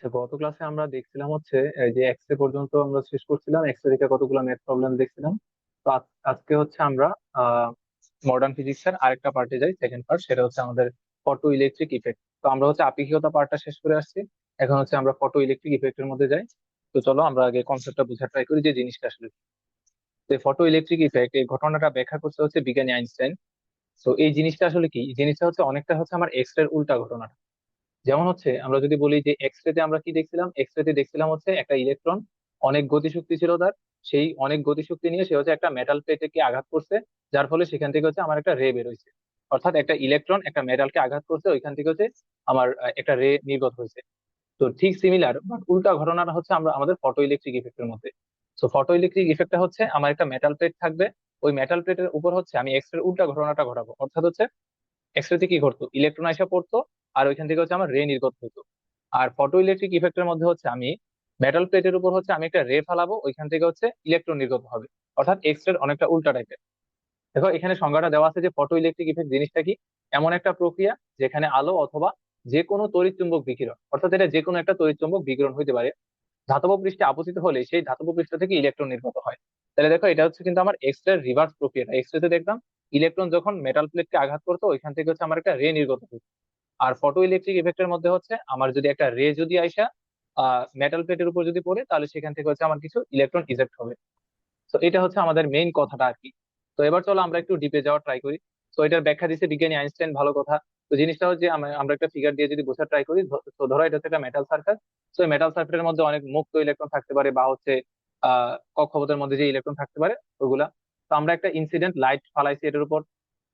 গত ক্লাসে আমরা দেখছিলাম হচ্ছে এই যে এক্স রে পর্যন্ত আমরা শেষ করছিলাম, এক্স রে থেকে কতগুলো ম্যাথ প্রবলেম দেখছিলাম। তো আজকে হচ্ছে আমরা মডার্ন ফিজিক্সের আরেকটা পার্টে যাই, সেকেন্ড পার্ট, সেটা হচ্ছে আমাদের ফটো ইলেকট্রিক ইফেক্ট। তো আমরা হচ্ছে আপেক্ষিকতা পার্টটা শেষ করে আসছি, এখন হচ্ছে আমরা ফটো ইলেকট্রিক ইফেক্টের মধ্যে যাই। তো চলো আমরা আগে কনসেপ্টটা বোঝার ট্রাই করি যে জিনিসটা আসলে কি। তো ফটো ইলেকট্রিক ইফেক্ট এই ঘটনাটা ব্যাখ্যা করতে হচ্ছে বিজ্ঞানী আইনস্টাইন। তো এই জিনিসটা আসলে কি, এই জিনিসটা হচ্ছে অনেকটা হচ্ছে আমার এক্স রে উল্টা ঘটনা। যেমন হচ্ছে আমরা যদি বলি যে এক্স রে তে আমরা কি দেখছিলাম, এক্স রে তে দেখছিলাম হচ্ছে একটা ইলেকট্রন, অনেক গতিশক্তি ছিল তার। সেই অনেক গতিশক্তি নিয়ে সে হচ্ছে একটা মেটাল প্লেটে কে আঘাত করছে, যার ফলে সেখান থেকে হচ্ছে আমার একটা রে বের হয়েছে। অর্থাৎ একটা ইলেকট্রন একটা মেটালকে আঘাত করছে, ওইখান থেকে হচ্ছে আমার একটা রে নির্গত হয়েছে। তো ঠিক সিমিলার বাট উল্টা ঘটনাটা হচ্ছে আমরা আমাদের ফটো ইলেকট্রিক ইফেক্টের মধ্যে। তো ফটো ইলেকট্রিক ইফেক্টটা হচ্ছে আমার একটা মেটাল প্লেট থাকবে, ওই মেটাল প্লেটের উপর হচ্ছে আমি এক্স রে উল্টা ঘটনাটা ঘটাবো। অর্থাৎ হচ্ছে এক্স রে তে কি ঘটতো, ইলেকট্রন এসে পড়তো, আর ওইখান থেকে হচ্ছে আমার রে নির্গত হতো। আর ফটো ইলেকট্রিক ইফেক্টের মধ্যে হচ্ছে আমি মেটাল প্লেটের উপর হচ্ছে আমি একটা রে ফালাবো, ওইখান থেকে হচ্ছে ইলেকট্রন নির্গত হবে। অর্থাৎ এক্স রে অনেকটা উল্টা টাইপের। দেখো এখানে সংজ্ঞাটা দেওয়া আছে যে ফটো ইলেকট্রিক ইফেক্ট জিনিসটা কি, এমন একটা প্রক্রিয়া যেখানে আলো অথবা যে কোনো তড়িৎ চুম্বক বিকিরণ, অর্থাৎ এটা যে কোনো একটা তড়িৎ চুম্বক বিকিরণ হইতে পারে, ধাতব পৃষ্ঠে আপতিত হলে সেই ধাতব পৃষ্ঠ থেকে ইলেকট্রন নির্গত হয়। তাহলে দেখো এটা হচ্ছে কিন্তু আমার এক্স রে রিভার্স প্রক্রিয়াটা। এক্স রে তে দেখতাম ইলেকট্রন যখন মেটাল প্লেটকে আঘাত করতো, ওইখান থেকে হচ্ছে আমার একটা রে নির্গত হতো। আর ফটো ইলেকট্রিক ইফেক্টের মধ্যে হচ্ছে আমার যদি একটা রে যদি আইসা মেটাল প্লেটের উপর যদি পড়ে, তাহলে সেখান থেকে হচ্ছে আমার কিছু ইলেকট্রন ইজেক্ট হবে। তো এটা হচ্ছে আমাদের মেইন কথাটা আর কি। তো এবার চলো আমরা একটু ডিপে যাওয়ার ট্রাই করি। তো এটার ব্যাখ্যা দিচ্ছে বিজ্ঞানী আইনস্টাইন, ভালো কথা। তো জিনিসটা হচ্ছে আমরা একটা ফিগার দিয়ে যদি বোঝার ট্রাই করি, তো ধরো এটা হচ্ছে একটা মেটাল সার্ফেস। তো এই মেটাল সার্ফেসের মধ্যে অনেক মুক্ত ইলেকট্রন থাকতে পারে, বা হচ্ছে কক্ষপথের মধ্যে যে ইলেকট্রন থাকতে পারে ওগুলা। তো আমরা একটা ইনসিডেন্ট লাইট ফালাইছি এটার উপর।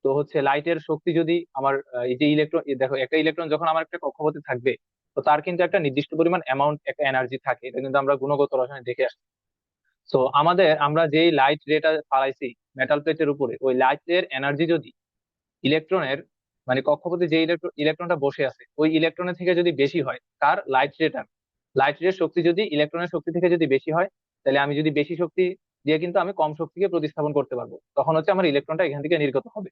তো হচ্ছে লাইটের শক্তি যদি আমার এই যে ইলেকট্রন, দেখো একটা ইলেকট্রন যখন আমার একটা কক্ষপথে থাকবে, তো তার কিন্তু একটা নির্দিষ্ট পরিমাণ অ্যামাউন্ট একটা এনার্জি থাকে, এটা কিন্তু আমরা গুণগত রসায়নে দেখে আসছি। তো আমরা যেই লাইট রেটা ফালাইছি মেটাল প্লেটের উপরে, ওই লাইট এর এনার্জি যদি ইলেকট্রনের, মানে কক্ষপথে যে ইলেকট্রনটা বসে আছে ওই ইলেকট্রনের থেকে যদি বেশি হয়, তার লাইট রের শক্তি যদি ইলেকট্রনের শক্তি থেকে যদি বেশি হয়, তাহলে আমি যদি বেশি শক্তি দিয়ে কিন্তু আমি কম শক্তিকে প্রতিস্থাপন করতে পারবো, তখন হচ্ছে আমার ইলেকট্রনটা এখান থেকে নির্গত হবে।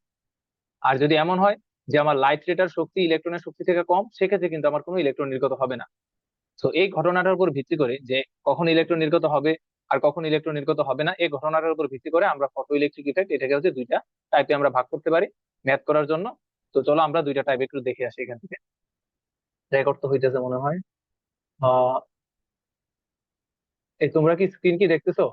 আর যদি এমন হয় যে আমার লাইট রেটার শক্তি ইলেকট্রনের শক্তি থেকে কম, সেক্ষেত্রে কিন্তু আমার কোনো ইলেকট্রন নির্গত হবে না। তো এই ঘটনাটার উপর ভিত্তি করে যে কখন ইলেকট্রন নির্গত হবে আর কখন ইলেকট্রন নির্গত হবে না, এই ঘটনাটার উপর ভিত্তি করে আমরা ফটো ইলেকট্রিক ইফেক্ট এটাকে হচ্ছে দুইটা টাইপে আমরা ভাগ করতে পারি ম্যাথ করার জন্য। তো চলো আমরা দুইটা টাইপ একটু দেখে আসি এখান থেকে। রেকর্ড তো হইতেছে মনে হয়। আহ এই তোমরা কি স্ক্রিন কি দেখতেছো?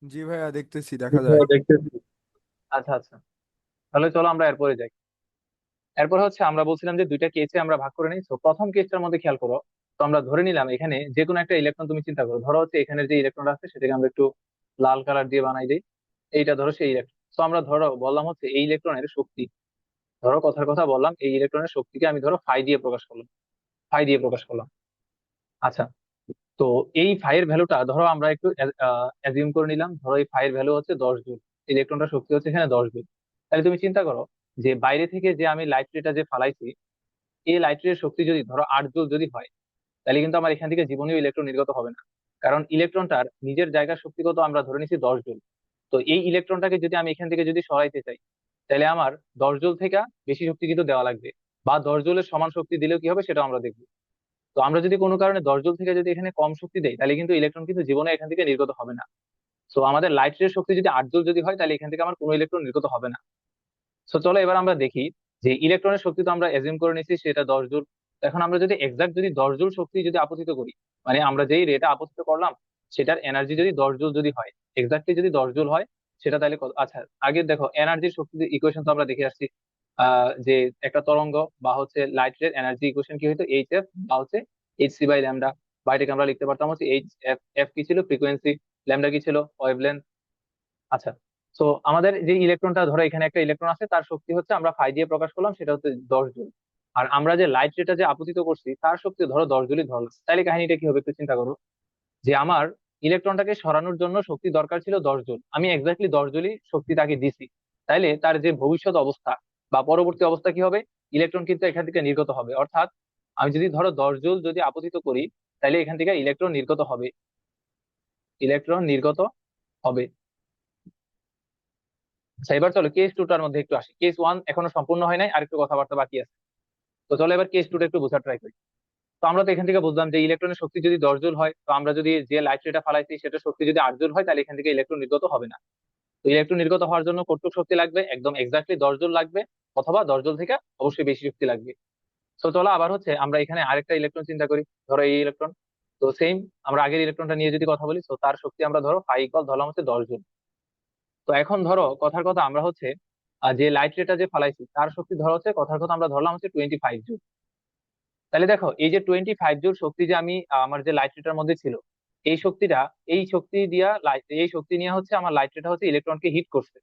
জি ভাইয়া, দেখতেছি, দেখা যায়। হ্যাঁ, দেখতেছি। আচ্ছা আচ্ছা, তাহলে চলো আমরা এরপরে যাই। এরপর হচ্ছে আমরা বলছিলাম যে দুইটা কেসে আমরা ভাগ করে নিই। তো প্রথম কেসটার মধ্যে খেয়াল করো। তো আমরা ধরে নিলাম এখানে যে কোনো একটা ইলেকট্রন, তুমি চিন্তা করো, ধরো হচ্ছে এখানে যে ইলেকট্রনটা আছে সেটাকে আমরা একটু লাল কালার দিয়ে বানাই দিই। এইটা ধরো সেই ইলেকট্রন। তো আমরা ধরো বললাম হচ্ছে এই ইলেকট্রনের শক্তি, ধরো কথার কথা বললাম এই ইলেকট্রনের শক্তিকে আমি ধরো ফাই দিয়ে প্রকাশ করলাম, ফাই দিয়ে প্রকাশ করলাম। আচ্ছা, তো এই ফাই এর ভ্যালুটা ধরো আমরা একটু অ্যাজিউম করে নিলাম, ধরো এই ফাই এর ভ্যালু হচ্ছে 10 জুল। ইলেকট্রনটার শক্তি হচ্ছে এখানে 10 জুল। তাহলে তুমি চিন্তা করো যে বাইরে থেকে যে আমি লাইট রেটা যে ফালাইছি, এই লাইট রের শক্তি যদি ধরো 8 জুল যদি হয়, তাহলে কিন্তু আমার এখান থেকে জীবনীয় ইলেকট্রন নির্গত হবে না। কারণ ইলেকট্রনটার নিজের জায়গার শক্তি কত আমরা ধরে নিচ্ছি 10 জুল। তো এই ইলেকট্রনটাকে যদি আমি এখান থেকে যদি সরাইতে চাই, তাহলে আমার 10 জুল থেকে বেশি শক্তি কিন্তু দেওয়া লাগবে, বা 10 জুলের সমান শক্তি দিলেও কি হবে সেটা আমরা দেখবো। তো আমরা যদি কোনো কারণে 10 জুল থেকে যদি এখানে কম শক্তি দেই, তাহলে কিন্তু ইলেকট্রন কিন্তু জীবনে এখান থেকে নির্গত হবে না। তো আমাদের লাইট এর শক্তি যদি 8 জুল যদি হয়, তাহলে এখান থেকে আমার কোনো ইলেকট্রন নির্গত হবে না। তো চলো এবার আমরা দেখি যে ইলেকট্রনের শক্তি তো আমরা এজিউম করে নিচ্ছি সেটা 10 জুল। এখন আমরা যদি এক্সাক্ট যদি 10 জুল শক্তি যদি আপতিত করি, মানে আমরা যেই রেটা আপতিত করলাম সেটার এনার্জি যদি 10 জুল যদি হয়, এক্সাক্টলি যদি 10 জুল হয়, সেটা তাহলে আচ্ছা, আগে দেখো এনার্জির শক্তি ইকুয়েশন তো আমরা দেখে আসছি। যে একটা তরঙ্গ বা হচ্ছে লাইট এর এনার্জি ইকুয়েশন কি হইতো, এইচ এফ বা হচ্ছে এইচ সি বাই ল্যামডা। বা এটাকে আমরা লিখতে পারতাম হচ্ছে এইচ এফ, এফ কি ছিল ফ্রিকোয়েন্সি, ল্যামডা কি ছিল ওয়েভলেন্থ। আচ্ছা, তো আমাদের যে ইলেকট্রনটা ধরো এখানে একটা ইলেকট্রন আছে, তার শক্তি হচ্ছে আমরা ফাই দিয়ে প্রকাশ করলাম, সেটা হচ্ছে 10 জুল। আর আমরা যে লাইট রেটা যে আপতিত করছি তার শক্তি ধরো 10 জুলই ধরলাম, তাইলে কাহিনীটা কি হবে একটু চিন্তা করো। যে আমার ইলেকট্রনটাকে সরানোর জন্য শক্তি দরকার ছিল 10 জুল, আমি এক্স্যাক্টলি 10 জুলই শক্তি তাকে দিছি। তাইলে তার যে ভবিষ্যৎ অবস্থা বা পরবর্তী অবস্থা কি হবে, ইলেকট্রন কিন্তু এখান থেকে নির্গত হবে। অর্থাৎ আমি যদি ধরো 10 জুল যদি আপতিত করি, তাহলে এখান থেকে ইলেকট্রন নির্গত হবে, ইলেকট্রন নির্গত হবে। আচ্ছা, এবার চলো কেস টুটার মধ্যে একটু আসি। কেস ওয়ান এখনো সম্পূর্ণ হয় নাই, আর একটু কথাবার্তা বাকি আছে। তো চলো এবার কেস টুটা একটু বোঝার ট্রাই করি। তো আমরা তো এখান থেকে বুঝলাম যে ইলেকট্রনের শক্তি যদি 10 জুল হয়, তো আমরা যদি যে লাইট রেটা ফালাইছি সেটা শক্তি যদি 8 জুল হয়, তাহলে এখান থেকে ইলেকট্রন নির্গত হবে না। তো ইলেকট্রন নির্গত হওয়ার জন্য কতটুকু শক্তি লাগবে? একদম এক্স্যাক্টলি 10 জুল লাগবে, অথবা 10 জুল থেকে অবশ্যই বেশি শক্তি লাগবে। তো চলো আবার হচ্ছে আমরা এখানে আরেকটা ইলেকট্রন চিন্তা করি, ধরো এই ইলেকট্রন। তো সেম, আমরা আগের ইলেকট্রনটা নিয়ে যদি কথা বলি, তো তার শক্তি আমরা ধরো ফাই ইকুয়াল ধরলাম হচ্ছে 10 জুল। তো এখন ধরো কথার কথা আমরা হচ্ছে যে লাইট রেটা যে ফালাইছি তার শক্তি ধরো হচ্ছে কথার কথা আমরা ধরলাম হচ্ছে 25 জুল। তাহলে দেখো এই যে 25 জুল শক্তি যে আমি আমার যে লাইট রেটার মধ্যে ছিল, এই শক্তিটা, এই শক্তি দিয়া লাইট, এই শক্তি নিয়ে হচ্ছে আমার লাইট রেটা হচ্ছে ইলেকট্রনকে হিট করছে।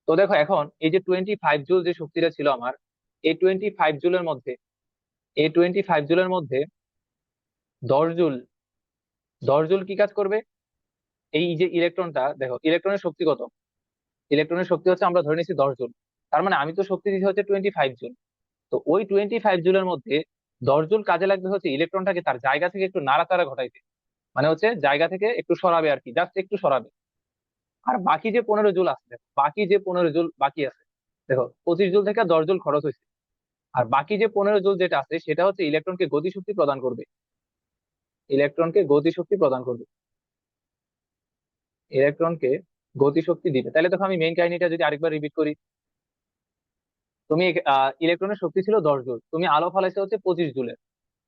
তো দেখো এখন এই যে 25 জুল যে শক্তিটা ছিল আমার, এই 25 জুলের মধ্যে, এই 25 জুলের মধ্যে 10 জুল, 10 জুল কি কাজ করবে? এই যে ইলেকট্রনটা, দেখো ইলেকট্রনের শক্তি কত? ইলেকট্রনের শক্তি হচ্ছে আমরা ধরে নিচ্ছি 10 জুল। তার মানে আমি তো শক্তি দিচ্ছি হচ্ছে 25 জুল। তো ওই 25 জুলের মধ্যে 10 জুল কাজে লাগবে হচ্ছে ইলেকট্রনটাকে তার জায়গা থেকে একটু নাড়াচাড়া ঘটাইতে, মানে হচ্ছে জায়গা থেকে একটু সরাবে আর কি, জাস্ট একটু সরাবে। আর বাকি যে 15 জুল আছে, দেখো, বাকি যে 15 জুল বাকি আছে, দেখো 25 জুল থেকে 10 জুল খরচ হয়েছে, আর বাকি যে 15 জুল যেটা আছে সেটা হচ্ছে ইলেকট্রনকে গতিশক্তি প্রদান করবে, ইলেকট্রনকে গতিশক্তি প্রদান করবে, ইলেকট্রনকে গতিশক্তি দিবে। তাহলে দেখো আমি মেইন কাহিনীটা যদি আরেকবার রিপিট করি, তুমি ইলেকট্রনের শক্তি ছিল 10 জুল, তুমি আলো ফালাইছে হচ্ছে 25 জুলের।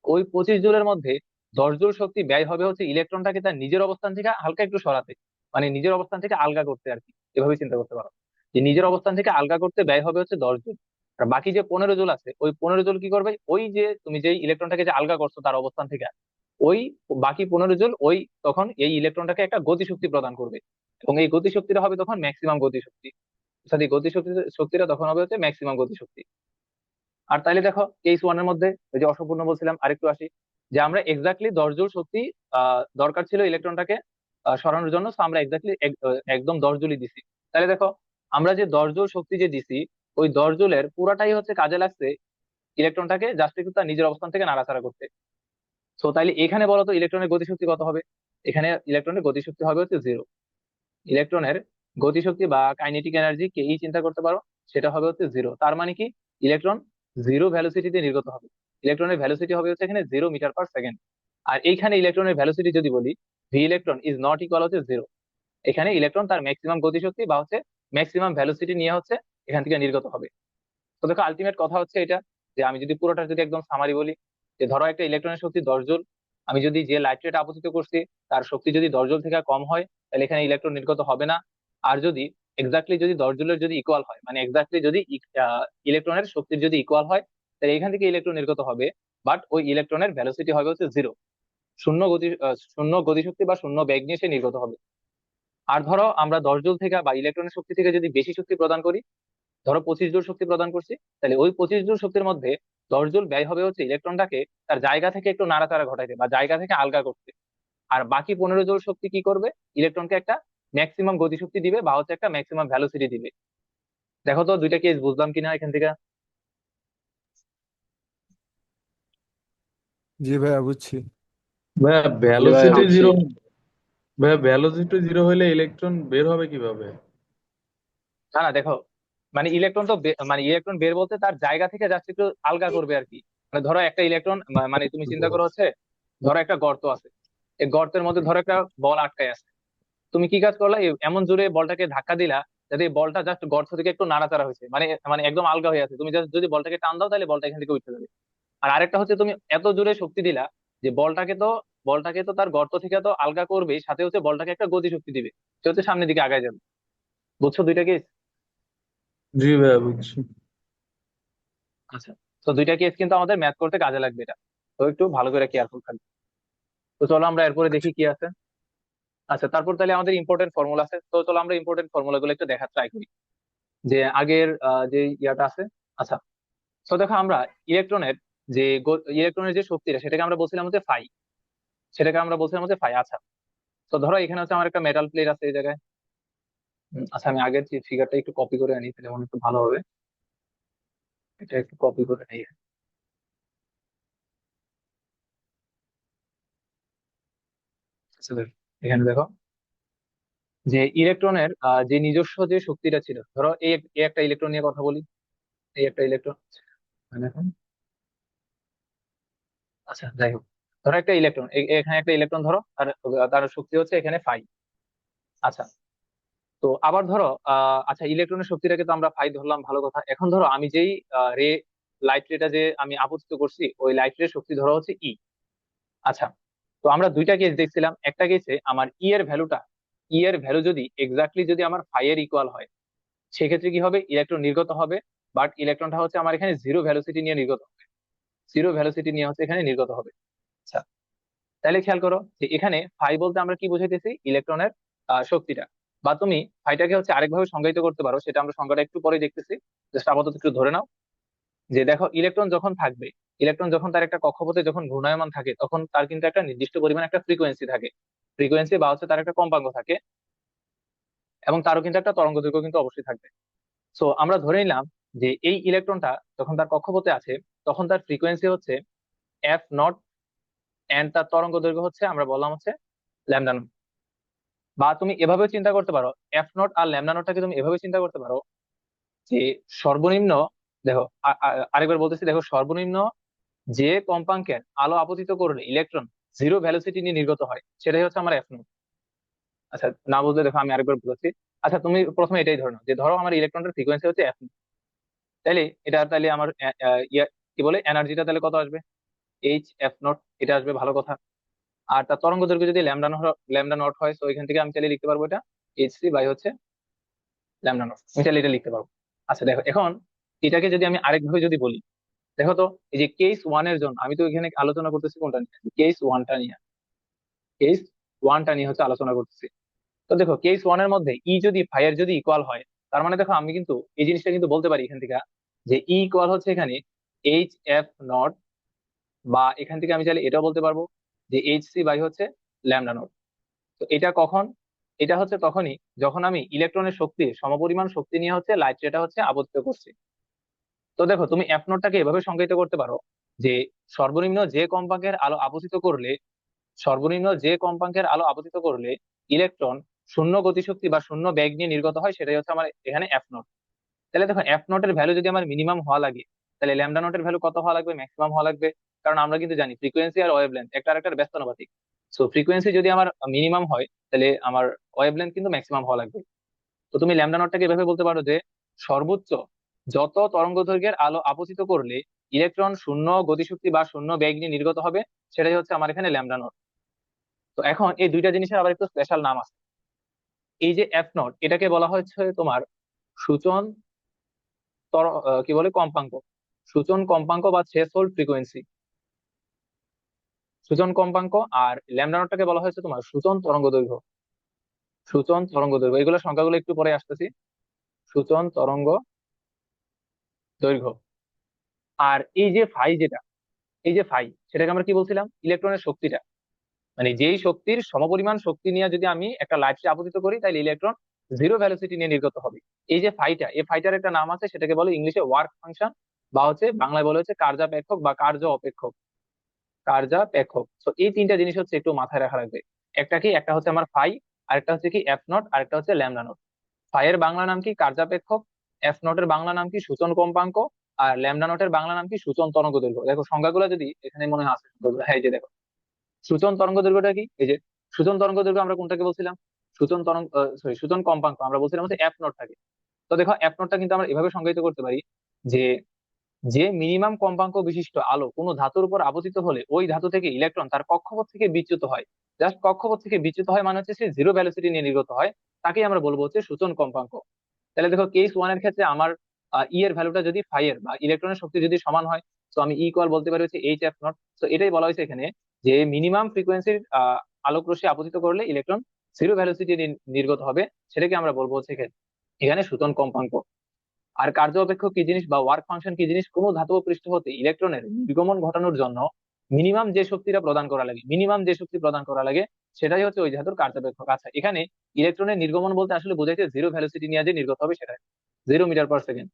ওই 25 জুলের মধ্যে 10 জুল শক্তি ব্যয় হবে হচ্ছে ইলেকট্রনটাকে তার নিজের অবস্থান থেকে হালকা একটু সরাতে, মানে নিজের অবস্থান থেকে আলগা করতে আর কি। এভাবে চিন্তা করতে পারো যে নিজের অবস্থান থেকে আলগা করতে ব্যয় হবে হচ্ছে 10 জুল। আর বাকি যে 15 জুল আছে, ওই 15 জুল কি করবে? ওই যে তুমি যে ইলেকট্রনটাকে যে আলগা করছো তার অবস্থান থেকে, ওই বাকি 15 জুল ওই তখন এই ইলেকট্রনটাকে একটা গতিশক্তি প্রদান করবে, এবং এই গতিশক্তিটা হবে তখন ম্যাক্সিমাম গতিশক্তি। অর্থাৎ এই গতিশক্তি শক্তিটা তখন হবে হচ্ছে ম্যাক্সিমাম গতিশক্তি। আর তাইলে দেখো কেস ওয়ানের মধ্যে ওই যে অসম্পূর্ণ বলছিলাম, আরেকটু আসি, যে আমরা এক্স্যাক্টলি 10 জুল শক্তি দরকার ছিল ইলেকট্রনটাকে সরানোর জন্য, তো আমরা এক্স্যাক্টলি একদম 10 জুলই দিছি। তাহলে দেখো আমরা যে 10 জুল শক্তি যে দিছি, ওই 10 জুলের পুরাটাই হচ্ছে কাজে লাগছে ইলেকট্রনটাকে জাস্ট একটু তার নিজের অবস্থান থেকে নাড়াচাড়া করতে। তো তাইলে এখানে বলো তো ইলেকট্রনের গতিশক্তি কত হবে? এখানে ইলেকট্রনের গতিশক্তি হবে হচ্ছে 0। ইলেকট্রনের গতিশক্তি বা কাইনেটিক এনার্জি কে ই চিন্তা করতে পারো, সেটা হবে হচ্ছে 0। তার মানে কি? ইলেকট্রন 0 ভ্যালোসিটিতে নির্গত হবে। ইলেকট্রনের ভ্যালোসিটি হবে হচ্ছে এখানে 0 মিটার পার সেকেন্ড। আর এইখানে ইলেকট্রনের ভ্যালোসিটি যদি বলি, V electron is not equal হচ্ছে 0। এখানে ইলেকট্রন তার ম্যাক্সিমাম গতিশক্তি বা হচ্ছে ম্যাক্সিমাম ভ্যালোসিটি নিয়ে হচ্ছে এখান থেকে নির্গত হবে। তো দেখো আলটিমেট কথা হচ্ছে এটা, যে আমি যদি পুরোটা যদি একদম সামারি বলি, যে ধরো একটা ইলেকট্রনের শক্তি 10 জুল, আমি যদি যে লাইট রেট আপতিত করছি তার শক্তি যদি 10 জুল থেকে কম হয়, তাহলে এখানে ইলেকট্রন নির্গত হবে না। আর যদি এক্স্যাক্টলি যদি 10 জুলের যদি ইকুয়াল হয়, মানে এক্স্যাক্টলি যদি ইলেকট্রনের শক্তির যদি ইকুয়াল হয়, তাহলে এখান থেকে ইলেকট্রন নির্গত হবে। বাট ওই ইলেকট্রনের ভ্যালোসিটি হবে হচ্ছে 0, শূন্য গতিশক্তি বা শূন্য বেগ নিয়ে সে নির্গত হবে। আর ধরো আমরা 10 জুল থেকে বা ইলেকট্রনের শক্তি থেকে যদি বেশি শক্তি প্রদান করি, ধরো 25 জুল শক্তি প্রদান করছি, তাহলে ওই 25 জুল শক্তির মধ্যে 10 জুল ব্যয় হবে হচ্ছে ইলেকট্রনটাকে তার জায়গা থেকে একটু নাড়াচাড়া ঘটাইতে বা জায়গা থেকে আলগা করতে। আর বাকি 15 জুল শক্তি কি করবে? ইলেকট্রনকে একটা ম্যাক্সিমাম গতিশক্তি দিবে বা হচ্ছে একটা ম্যাক্সিমাম ভ্যালোসিটি দিবে। দেখো তো দুইটা কেস বুঝলাম কিনা এখান থেকে? জি ভাইয়া বুঝছি। ভাইয়া জি ভাই ভ্যালোসিটি বুঝছি। জিরো, ভাইয়া ভ্যালোসিটি জিরো হলে ইলেকট্রন বের হবে কিভাবে? না না, দেখো মানে ইলেকট্রন তো মানে ইলেকট্রন বের বলতে তার জায়গা থেকে জাস্ট একটু আলগা করবে আর কি। মানে ধরো একটা ইলেকট্রন, মানে তুমি চিন্তা করো হচ্ছে, ধরো একটা গর্ত আছে, এই গর্তের মধ্যে ধরো একটা বল আটকায় আছে। তুমি কি কাজ করলা? এমন জোরে বলটাকে ধাক্কা দিলা যাতে এই বলটা জাস্ট গর্ত থেকে একটু নাড়াচাড়া হয়েছে, মানে মানে একদম আলগা হয়ে আছে। তুমি জাস্ট যদি বলটাকে টান দাও তাহলে বলটা এখান থেকে উঠে যাবে। আর আরেকটা হচ্ছে তুমি এত জোরে শক্তি দিলা যে বলটাকে তো তার গর্ত থেকে তো আলগা করবে, সাথে হচ্ছে বলটাকে একটা গতি শক্তি দিবে, সে হচ্ছে সামনের দিকে আগায় যাবে। বুঝছো দুইটা কেস? জি ভাইয়া বুঝছি। আচ্ছা, তো দুইটা কেস কিন্তু আমাদের ম্যাথ করতে কাজে লাগবে এটা, তো একটু ভালো করে কেয়ারফুল থাকবে। তো চলো আমরা এরপরে দেখি কি আছে। আচ্ছা, তারপর তাহলে আমাদের ইম্পর্টেন্ট ফর্মুলা আছে, তো চলো আমরা ইম্পর্টেন্ট ফর্মুলা গুলো একটু দেখার ট্রাই করি, যে আগের যে ইয়াটা আছে। আচ্ছা, তো দেখো আমরা ইলেকট্রনের যে ইলেকট্রনের যে শক্তিটা সেটাকে আমরা বলছিলাম হচ্ছে ফাই, সেটাকে আমরা বলছিলাম হচ্ছে ফাই। আচ্ছা, তো ধরো এখানে হচ্ছে আমার একটা মেটাল প্লেট আছে এই জায়গায়। আচ্ছা, আমি আগের যে ফিগারটা একটু কপি করে আনি তাহলে মনে একটু ভালো হবে। এটা একটু কপি করে নিই। আচ্ছা, দেখো এখানে দেখো যে ইলেকট্রনের যে নিজস্ব যে শক্তিটা ছিল, ধরো এই একটা ইলেকট্রন নিয়ে কথা বলি, এই একটা ইলেকট্রন। আচ্ছা যাই হোক, ধরো একটা ইলেকট্রন, এখানে একটা ইলেকট্রন ধরো, আর তার শক্তি হচ্ছে এখানে ফাই। আচ্ছা, তো আবার ধরো আচ্ছা ইলেকট্রনের শক্তিটাকে তো আমরা ফাই ধরলাম, ভালো কথা। এখন ধরো আমি যেই রে লাইট রেটা যে আমি আপতিত করছি, ওই লাইট রের শক্তি ধরো হচ্ছে ই। আচ্ছা, তো আমরা দুইটা কেস দেখছিলাম। একটা কেসে আমার ই এর ভ্যালু যদি এক্স্যাক্টলি যদি আমার ফাই এর ইকুয়াল হয়, সেক্ষেত্রে কি হবে, ইলেকট্রন নির্গত হবে। বাট ইলেকট্রনটা হচ্ছে আমার এখানে জিরো ভ্যালোসিটি নিয়ে নির্গত হবে, জিরো ভ্যালোসিটি নিয়ে হচ্ছে এখানে নির্গত হবে। আচ্ছা, তাহলে খেয়াল করো যে এখানে ফাই বলতে আমরা কি বুঝাইতেছি, ইলেকট্রনের শক্তিটা। বা তুমি ফাইটাকে হচ্ছে আরেকভাবে সংজ্ঞায়িত করতে পারো, সেটা আমরা সংজ্ঞাটা একটু পরে দেখতেছি। জাস্ট আপাতত একটু ধরে নাও যে দেখো, ইলেকট্রন যখন থাকবে, ইলেকট্রন যখন তার একটা কক্ষপথে যখন ঘূর্ণায়মান থাকে, তখন তার কিন্তু একটা নির্দিষ্ট পরিমাণ একটা ফ্রিকোয়েন্সি থাকে, ফ্রিকোয়েন্সি বা হচ্ছে তার একটা কম্পাঙ্ক থাকে, এবং তারও কিন্তু একটা তরঙ্গ দৈর্ঘ্য কিন্তু অবশ্যই থাকবে। সো আমরা ধরে নিলাম যে এই ইলেকট্রনটা যখন তার কক্ষপথে আছে, তখন তার ফ্রিকোয়েন্সি হচ্ছে f0, এন্ড তার তরঙ্গ দৈর্ঘ্য হচ্ছে আমরা বললাম হচ্ছে ল্যামডা নট। বা তুমি এভাবেও চিন্তা করতে পারো, f0 আর ল্যামডা নটটাকে তুমি এভাবে চিন্তা করতে পারো যে সর্বনিম্ন, দেখো আরেকবার বলতেছি, দেখো সর্বনিম্ন যে কম্পাঙ্কের আলো আপতিত করলে ইলেকট্রন জিরো ভ্যালোসিটি নিয়ে নির্গত হয়, সেটাই হচ্ছে আমার f0। আচ্ছা, না বুঝলে দেখো আমি আরেকবার বলছি। আচ্ছা, তুমি প্রথমে এটাই ধরো নাও যে ধরো আমার ইলেকট্রনটার ফ্রিকোয়েন্সি হচ্ছে f0, তাইলে এটা তাইলে আমার কি বলে এনার্জিটা তাহলে কত আসবে, h f0, এটা আসবে, ভালো কথা। আর তার তরঙ্গ দৈর্ঘ্য যদি ল্যামডা নট হয়, তো এখান থেকে আমি চাইলে লিখতে পারবো এটা এইচ সি বাই হচ্ছে ল্যামডা নট, আমি চাইলে এটা লিখতে পারবো। আচ্ছা দেখো, এখন এটাকে যদি আমি আরেকভাবে যদি বলি, দেখো তো এই যে কেস ওয়ান এর জন্য আমি তো এখানে আলোচনা করতেছি কোনটা নিয়ে, কেস ওয়ানটা নিয়ে হচ্ছে আলোচনা করতেছি। তো দেখো কেস ওয়ান এর মধ্যে ই যদি ফাই এর যদি ইকুয়াল হয়, তার মানে দেখো আমি কিন্তু এই জিনিসটা কিন্তু বলতে পারি এখান থেকে যে ই ইকুয়াল হচ্ছে এখানে h f0, বা এখান থেকে আমি চাইলে এটাও বলতে পারবো যে h c বাই হচ্ছে ল্যামডা নট। তো এটা কখন, এটা হচ্ছে তখনই যখন আমি ইলেকট্রনের শক্তি সমপরিমাণ শক্তি নিয়ে হচ্ছে লাইট রেটা হচ্ছে আবর্তিত করছি। তো দেখো তুমি এফ নোটটাকে এভাবে সংজ্ঞায়িত করতে পারো যে সর্বনিম্ন যে কম্পাঙ্কের আলো আপতিত করলে, সর্বনিম্ন যে কম্পাঙ্কের আলো আপতিত করলে ইলেকট্রন শূন্য গতিশক্তি বা শূন্য বেগ নিয়ে নির্গত হয়, সেটাই হচ্ছে আমার এখানে এফ নোট। তাহলে দেখো এফ নোটের ভ্যালু যদি আমার মিনিমাম হওয়া লাগে, তাহলে ল্যামডা নোটের ভ্যালু কত হওয়া লাগবে, ম্যাক্সিমাম হওয়া লাগবে। কারণ আমরা কিন্তু জানি ফ্রিকোয়েন্সি আর ওয়েভলেন্থ একটা আরেকটার ব্যস্তানুপাতিক। সো ফ্রিকোয়েন্সি যদি আমার মিনিমাম হয়, তাহলে আমার ওয়েভলেন্থ কিন্তু ম্যাক্সিমাম হওয়া লাগবে। তো তুমি ল্যামডা নটটাকে এভাবে বলতে পারো যে সর্বোচ্চ যত তরঙ্গ দৈর্ঘ্যের আলো আপতিত করলে ইলেকট্রন শূন্য গতিশক্তি বা শূন্য বেগ নিয়ে নির্গত হবে, সেটাই হচ্ছে আমার এখানে ল্যামডা নট। তো এখন এই দুইটা জিনিসের আবার একটু স্পেশাল নাম আছে। এই যে এফ নট, এটাকে বলা হচ্ছে তোমার সূচন কি বলে কম্পাঙ্ক, সূচন কম্পাঙ্ক বা থ্রেশহোল্ড ফ্রিকোয়েন্সি, সূচন কম্পাঙ্ক। আর ল্যামডা নটটাকে বলা হয়েছে তোমার সূচন তরঙ্গ দৈর্ঘ্য, সূচন তরঙ্গ দৈর্ঘ্য, এগুলো সংখ্যাগুলো একটু পরে আসতেছি। সূচন তরঙ্গ দৈর্ঘ্য। আর এই যে ফাই যেটা, এই যে ফাই, সেটাকে আমরা কি বলছিলাম, ইলেকট্রনের শক্তিটা। মানে যেই শক্তির সমপরিমাণ শক্তি নিয়ে যদি আমি একটা লাইটকে আপতিত করি, তাহলে ইলেকট্রন জিরো ভ্যালোসিটি নিয়ে নির্গত হবে। এই যে ফাইটা, এই ফাইটার একটা নাম আছে, সেটাকে বলে ইংলিশে ওয়ার্ক ফাংশন, বা হচ্ছে বাংলায় বলে হচ্ছে কার্যাপেক্ষক বা কার্য অপেক্ষক, কার্যাপেক্ষক। তো এই তিনটা জিনিস হচ্ছে একটু মাথায় রাখা লাগবে। একটা কি, একটা হচ্ছে আমার ফাই, আরেকটা হচ্ছে কি এফ নট, আরেকটা হচ্ছে ল্যামডা নট। ফাই এর বাংলা নাম কি, কার্যাপেক্ষক। এফ নটের বাংলা নাম কি, সূচন কম্পাঙ্ক। আর ল্যামডা নটের বাংলা নাম কি, সূচন তরঙ্গ দৈর্ঘ্য। দেখো সংজ্ঞাগুলো যদি এখানে মনে আছে সংজ্ঞাগুলো, হ্যাঁ এই যে দেখো, সূচন তরঙ্গ দৈর্ঘ্যটা কি, এই যে সূচন তরঙ্গ দৈর্ঘ্য আমরা কোনটাকে বলছিলাম, সূচন তরঙ্গ সরি সূচন কম্পাঙ্ক আমরা বলছিলাম হচ্ছে এফ নট থাকে। তো দেখো এফ নটটা কিন্তু আমরা এভাবে সংজ্ঞায়িত করতে পারি যে যে মিনিমাম কম্পাঙ্ক বিশিষ্ট আলো কোনো ধাতুর উপর আপতিত হলে ওই ধাতু থেকে ইলেকট্রন তার কক্ষপথ থেকে বিচ্যুত হয়, জাস্ট কক্ষপথ থেকে বিচ্যুত হয় মানে হচ্ছে সে জিরো ভ্যালোসিটি নিয়ে নির্গত হয়, তাকেই আমরা বলবো হচ্ছে সূচন কম্পাঙ্ক। তাহলে দেখো কেস ওয়ান এর ক্ষেত্রে আমার ই এর ভ্যালুটা যদি ফাই এর বা ইলেকট্রনের শক্তি যদি সমান হয়, তো আমি ইকুয়াল বলতে পারি হচ্ছে এইচ এফ নট। তো এটাই বলা হয়েছে এখানে যে মিনিমাম ফ্রিকোয়েন্সির আলোক রশ্মি আপতিত করলে ইলেকট্রন জিরো ভ্যালোসিটি নির্গত হবে, সেটাকে আমরা বলবো হচ্ছে এখানে এখানে সূচন কম্পাঙ্ক। আর কার্য অপেক্ষক কি জিনিস বা ওয়ার্ক ফাংশন কি জিনিস, কোনো ধাতব পৃষ্ঠ হতে ইলেকট্রনের নির্গমন ঘটানোর জন্য মিনিমাম যে শক্তিটা প্রদান করা লাগে, মিনিমাম যে শক্তি প্রদান করা লাগে, সেটাই হচ্ছে ওই ধাতুর কার্যাপেক্ষক। আচ্ছা, এখানে ইলেকট্রনের নির্গমন বলতে আসলে বোঝাইছে জিরো ভ্যালোসিটি নিয়ে যে নির্গত হবে সেটা 0 মিটার পার সেকেন্ড।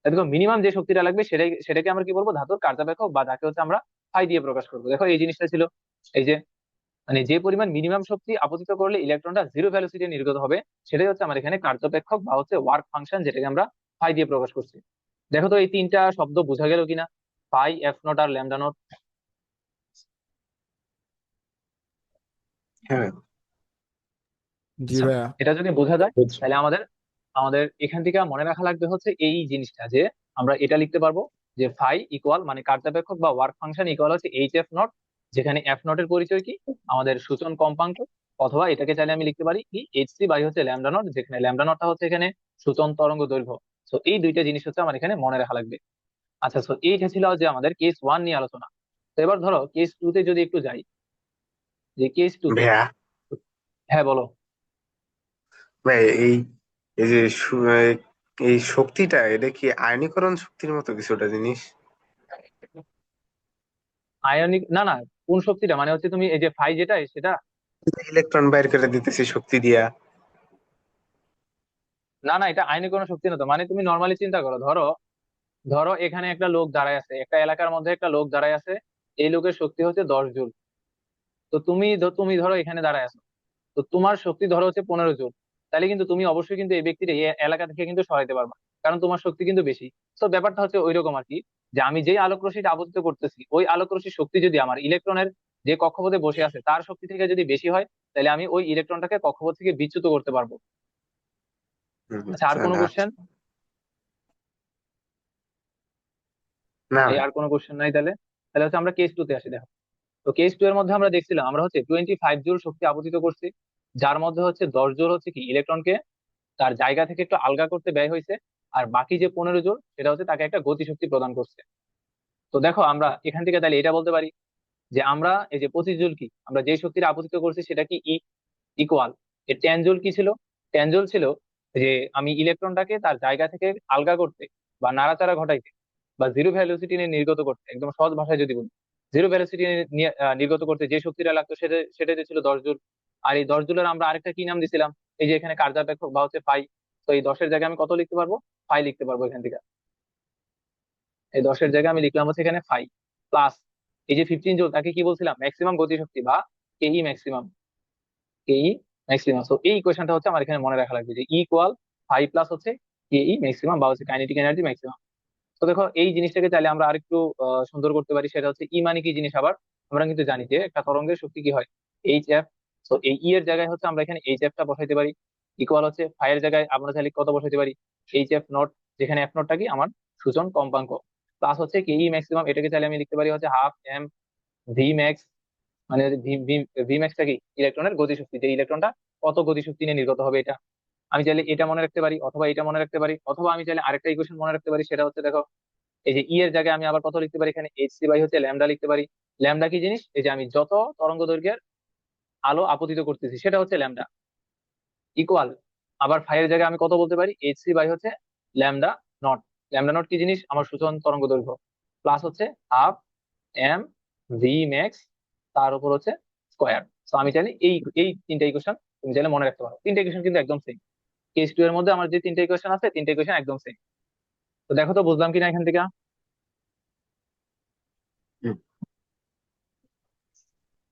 দেখো মিনিমাম যে শক্তিটা লাগবে সেটাকে আমরা কি বলবো, ধাতুর কার্যাপেক্ষক, বা যাকে হচ্ছে আমরা ফাই দিয়ে প্রকাশ করবো। দেখো এই জিনিসটা ছিল এই যে মানে যে পরিমাণ মিনিমাম শক্তি আপতিত করলে ইলেকট্রনটা জিরো ভ্যালোসিটি নির্গত হবে, সেটাই হচ্ছে আমার এখানে কার্যপেক্ষক বা হচ্ছে ওয়ার্ক ফাংশন, যেটাকে আমরা ফাই দিয়ে প্রকাশ করছি। দেখো তো এই তিনটা শব্দ বোঝা গেল কিনা, ফাই, এফ নট আর ল্যামডা নট। হ্যাঁ, জি আচ্ছা, ভাইয়া। এটা যদি বোঝা যায় বুঝছি। তাহলে আমাদের আমাদের এখান থেকে মনে রাখা লাগবে হচ্ছে এই জিনিসটা, যে আমরা এটা লিখতে পারবো যে ফাই ইকুয়াল মানে কার্যাপেক্ষক বা ওয়ার্ক ফাংশন ইকুয়াল হচ্ছে এইচ এফ নট, যেখানে এফ নট এর পরিচয় কি আমাদের সূচন কম্পাঙ্ক, অথবা এটাকে চাইলে আমি লিখতে পারি কি এইচ সি বাই হচ্ছে ল্যামডা নট, যেখানে ল্যামডা নটটা হচ্ছে এখানে সূচন তরঙ্গ দৈর্ঘ্য। তো এই দুইটা জিনিস হচ্ছে আমার এখানে মনে রাখা লাগবে। আচ্ছা, তো এইটা ছিল যে আমাদের কেস ওয়ান নিয়ে আলোচনা। তো এবার ধরো কেস টু তে যদি একটু যাই, যে কেস টু তে। ভাইয়া, হ্যাঁ বলো। ভাই এই যে এই শক্তিটা, এটা কি আয়নীকরণ শক্তির মতো কিছুটা জিনিস? আয়নিক না না, কোন শক্তিটা মানে হচ্ছে তুমি এই যে ফাই যেটা সেটা? ইলেকট্রন বাইর করে দিতেছি শক্তি দিয়া। না না, এটা আইনি কোনো শক্তি না তো। মানে তুমি নর্মালি চিন্তা করো, ধরো ধরো এখানে একটা লোক দাঁড়ায় আছে, একটা এলাকার মধ্যে একটা লোক দাঁড়ায় আছে, এই লোকের শক্তি হচ্ছে 10 জুল। তো তুমি ধরো এখানে দাঁড়ায় আছো, তো তোমার শক্তি ধরো হচ্ছে 15 জুল। তাহলে কিন্তু তুমি অবশ্যই কিন্তু এই ব্যক্তির এই এলাকা থেকে কিন্তু সরাইতে পারবা, কারণ তোমার শক্তি কিন্তু বেশি। তো ব্যাপারটা হচ্ছে ওই রকম আর কি, যে আমি যেই আলোক রশ্মিটা আপতিত করতেছি ওই আলোক রশ্মির শক্তি যদি আমার ইলেকট্রনের যে কক্ষপথে বসে আছে তার শক্তি থেকে যদি বেশি হয়, তাহলে আমি ওই ইলেকট্রনটাকে কক্ষপথ থেকে বিচ্যুত করতে পারবো। আচ্ছা, আর কোনো আচ্ছা, কোশ্চেন? না এই ভাই। আর কোনো কোশ্চেন নাই তাহলে? তাহলে হচ্ছে আমরা কেস টু তে আসি, দেখো। তো কেস টু এর মধ্যে আমরা দেখছিলাম আমরা হচ্ছে 25 জুল শক্তি আপতিত করছি, যার মধ্যে হচ্ছে 10 জুল হচ্ছে কি ইলেকট্রনকে তার জায়গা থেকে একটু আলগা করতে ব্যয় হয়েছে, আর বাকি যে 15 জুল সেটা হচ্ছে তাকে একটা গতিশক্তি প্রদান করছে। তো দেখো আমরা এখান থেকে তাহলে এটা বলতে পারি যে আমরা এই যে 25 জুল কি আমরা যে শক্তিটা আপতিত করছি সেটা কি ইকুয়াল এর 10 জুল কি ছিল? 10 জুল ছিল যে আমি ইলেকট্রনটাকে তার জায়গা থেকে আলগা করতে বা নাড়াচাড়া ঘটাইতে বা জিরো ভ্যালোসিটি নিয়ে নির্গত করতে, একদম সহজ ভাষায় যদি বলি, জিরো ভ্যালোসিটি নিয়ে নির্গত করতে যে শক্তিটা লাগতো সেটা সেটা যে ছিল 10 জুল। আর এই 10 জুলের আমরা আরেকটা কি নাম দিছিলাম, এই যে এখানে কার্যাপেক্ষক বা হচ্ছে ফাই। তো এই 10-এর জায়গায় আমি কত লিখতে পারবো? ফাই লিখতে পারবো এখান থেকে। এই 10-এর জায়গায় আমি লিখলাম হচ্ছে এখানে ফাই প্লাস এই যে 15 জুল তাকে কি বলছিলাম, ম্যাক্সিমাম গতিশক্তি বা কেই ম্যাক্সিমাম। কেই ম্যাক্সিমাম। তো এই ইকুয়েশনটা হচ্ছে আমার এখানে মনে রাখা লাগবে যে ইকুয়াল ফাই প্লাস হচ্ছে কেই ম্যাক্সিমাম বা হচ্ছে কাইনেটিক এনার্জি ম্যাক্সিমাম। তো দেখো এই জিনিসটাকে চাইলে আমরা আরেকটু সুন্দর করতে পারি, সেটা হচ্ছে ই মানে কি জিনিস আবার। আমরা কিন্তু জানি যে একটা তরঙ্গের শক্তি কি হয়, এইচ এফ। তো এই ই এর জায়গায় হচ্ছে আমরা এখানে এইচ এফ টা বসাইতে পারি, ইকুয়াল হচ্ছে ফাই এর জায়গায় আমরা চাইলে কত বসাইতে পারি, এইচ এফ নট, যেখানে এফ নটটা কি আমার সূচন কম্পাঙ্ক, প্লাস হচ্ছে কে ই ম্যাক্সিমাম, এটাকে চাইলে আমি লিখতে পারি হচ্ছে হাফ এম ভি ম্যাক্স। মানে ভি ভি ভি ম্যাক্সটা কি ইলেকট্রনের গতিশক্তি, যে ইলেকট্রনটা কত গতিশক্তি নিয়ে নির্গত হবে এটা। আমি চাইলে এটা মনে রাখতে পারি, অথবা এটা মনে রাখতে পারি, অথবা আমি চাইলে আরেকটা ইকুয়েশন মনে রাখতে পারি, সেটা হচ্ছে দেখো এই যে ই এর জায়গায় আমি আবার কত লিখতে পারি, এখানে এইচ সি বাই হচ্ছে ল্যামডা লিখতে পারি। ল্যামডা কি জিনিস, এই যে আমি যত তরঙ্গ দৈর্ঘ্যের আলো আপতিত করতেছি সেটা হচ্ছে ল্যামডা, ইকুয়াল আবার ফাই এর জায়গায় আমি কত বলতে পারি, এইচ সি বাই হচ্ছে ল্যামডা নট। ল্যামডা নট কি জিনিস, আমার সূচন তরঙ্গ দৈর্ঘ্য, প্লাস হচ্ছে হাফ এম ভি ম্যাক্স, তার উপর হচ্ছে স্কোয়ার। তো আমি চাইলে এই এই তিনটা ইকুয়েশন তুমি চাইলে মনে রাখতে পারো। তিনটা ইকুয়েশন কিন্তু একদম সেম। কেস টু এর মধ্যে আমার যে তিনটা ইকুয়েশন আছে তিনটা ইকুয়েশন একদম সেম। তো দেখো তো বুঝলাম কিনা এখান থেকে? হুম।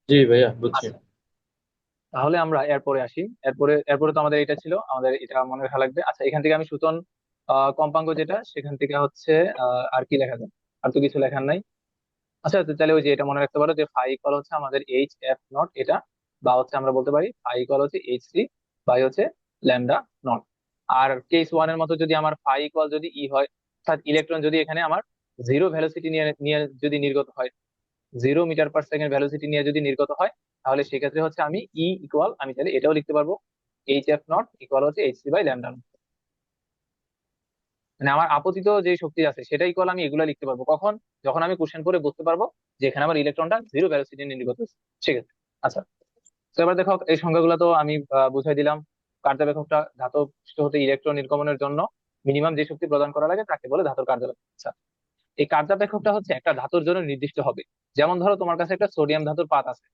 জি ভাইয়া, বুঝছি। আচ্ছা, তাহলে আমরা এরপরে আসি। এরপরে তো আমাদের এটা ছিল, আমাদের এটা মনে রাখা লাগবে। আচ্ছা, এখান থেকে আমি সূচন কম্পাঙ্ক যেটা সেখান থেকে হচ্ছে আর কি লেখা যায়? আর তো কিছু লেখার নাই। আচ্ছা, তো তাহলে ওই যে এটা মনে রাখতে পারো যে ফাই ইকুয়াল হচ্ছে আমাদের এইচ এফ নট এটা, বা হচ্ছে আমরা বলতে পারি ফাই ইকুয়াল হচ্ছে এইচ সি বাই হচ্ছে lambda not. R case one এর মতো যদি আমার ফাই ইকুয়াল যদি ই হয়, অর্থাৎ ইলেকট্রন যদি এখানে আমার জিরো ভ্যালোসিটি নিয়ে নিয়ে যদি নির্গত হয়, 0 মিটার পার সেকেন্ড ভ্যালোসিটি নিয়ে যদি নির্গত হয়, তাহলে সেক্ষেত্রে হচ্ছে আমি ই ইকুয়াল আমি তাহলে এটাও লিখতে পারবো এইচ এফ নট ইকুয়াল হচ্ছে এইচ সি বাই ল্যামডা। মানে আমার আপতিত যে শক্তি আছে সেটা ইকুয়াল আমি এগুলা লিখতে পারবো কখন, যখন আমি কোশ্চেন পরে বুঝতে পারবো যে এখানে আমার ইলেকট্রনটা জিরো ভ্যালোসিটি নির্গত হচ্ছে সেক্ষেত্রে। আচ্ছা, তো এবার দেখো এই সংখ্যাগুলো তো আমি বুঝাই দিলাম। কার্যাবেক্ষকটা ধাতব হতে ইলেকট্রন নির্গমনের জন্য মিনিমাম যে শক্তি প্রদান করা লাগে তাকে বলে ধাতুর কার্যাবেক্ষক। আচ্ছা, এই কার্যাবেক্ষকটা হচ্ছে একটা ধাতুর জন্য নির্দিষ্ট হবে। যেমন ধরো তোমার কাছে একটা সোডিয়াম ধাতুর পাত আছে,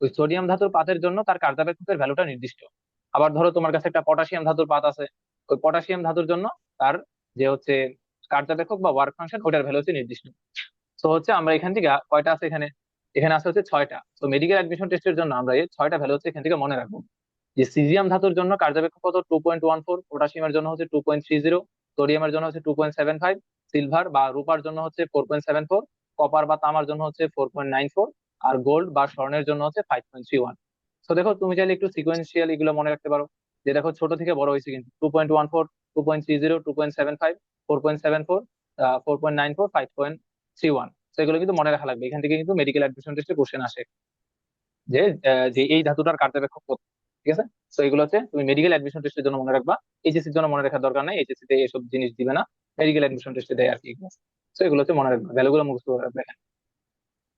ওই সোডিয়াম ধাতুর পাতের জন্য তার কার্যাবেক্ষকের ভ্যালুটা নির্দিষ্ট। আবার ধরো তোমার কাছে একটা পটাশিয়াম ধাতুর পাত আছে, ওই পটাশিয়াম ধাতুর জন্য তার যে হচ্ছে কার্যাবেক্ষক বা ওয়ার্ক ফাংশন ওটার ভ্যালু হচ্ছে নির্দিষ্ট। তো হচ্ছে আমরা এখান থেকে কয়টা আছে এখানে, এখানে আছে হচ্ছে 6টা। তো মেডিকেল অ্যাডমিশন টেস্টের জন্য আমরা এই 6টা ভ্যালু হচ্ছে এখান থেকে মনে রাখবো। যে সিজিয়াম ধাতুর জন্য কার্যাবেক্ষক কত 2.14, পটাশিয়ামের জন্য হচ্ছে 2.30, সোডিয়ামের জন্য হচ্ছে 2.75, সিলভার বা রূপার জন্য হচ্ছে 4.74, কপার বা তামার জন্য হচ্ছে 4.94, আর গোল্ড বা স্বর্ণের জন্য হচ্ছে 5.31। তো দেখো তুমি চাইলে একটু সিকোয়েন্সিয়াল এগুলো মনে রাখতে পারো, যে দেখো ছোট থেকে বড় হয়েছে কিন্তু 2.14, 2.30, 2.75, 4.74, 4.94, 5.31। তো এগুলো কিন্তু মনে রাখা লাগবে, এখান থেকে কিন্তু মেডিকেল অ্যাডমিশন টেস্টে কোশ্চেন আসে যে যে এই ধাতুটার কার্যবেক্ষক কত। ঠিক আছে, তো এগুলো হচ্ছে তুমি মেডিকেল অ্যাডমিশন টেস্টের জন্য মনে রাখবা। এইচএসসির জন্য মনে রাখার দরকার নাই, এইচএসসি তে এসব জিনিস দিবে না, মেডিকেল অ্যাডমিশন টেস্টে দেয় আর কি এগুলো। তো এগুলো হচ্ছে মনে রাখবা, ভ্যালুগুলো মুখস্থ করে রাখবে এখানে।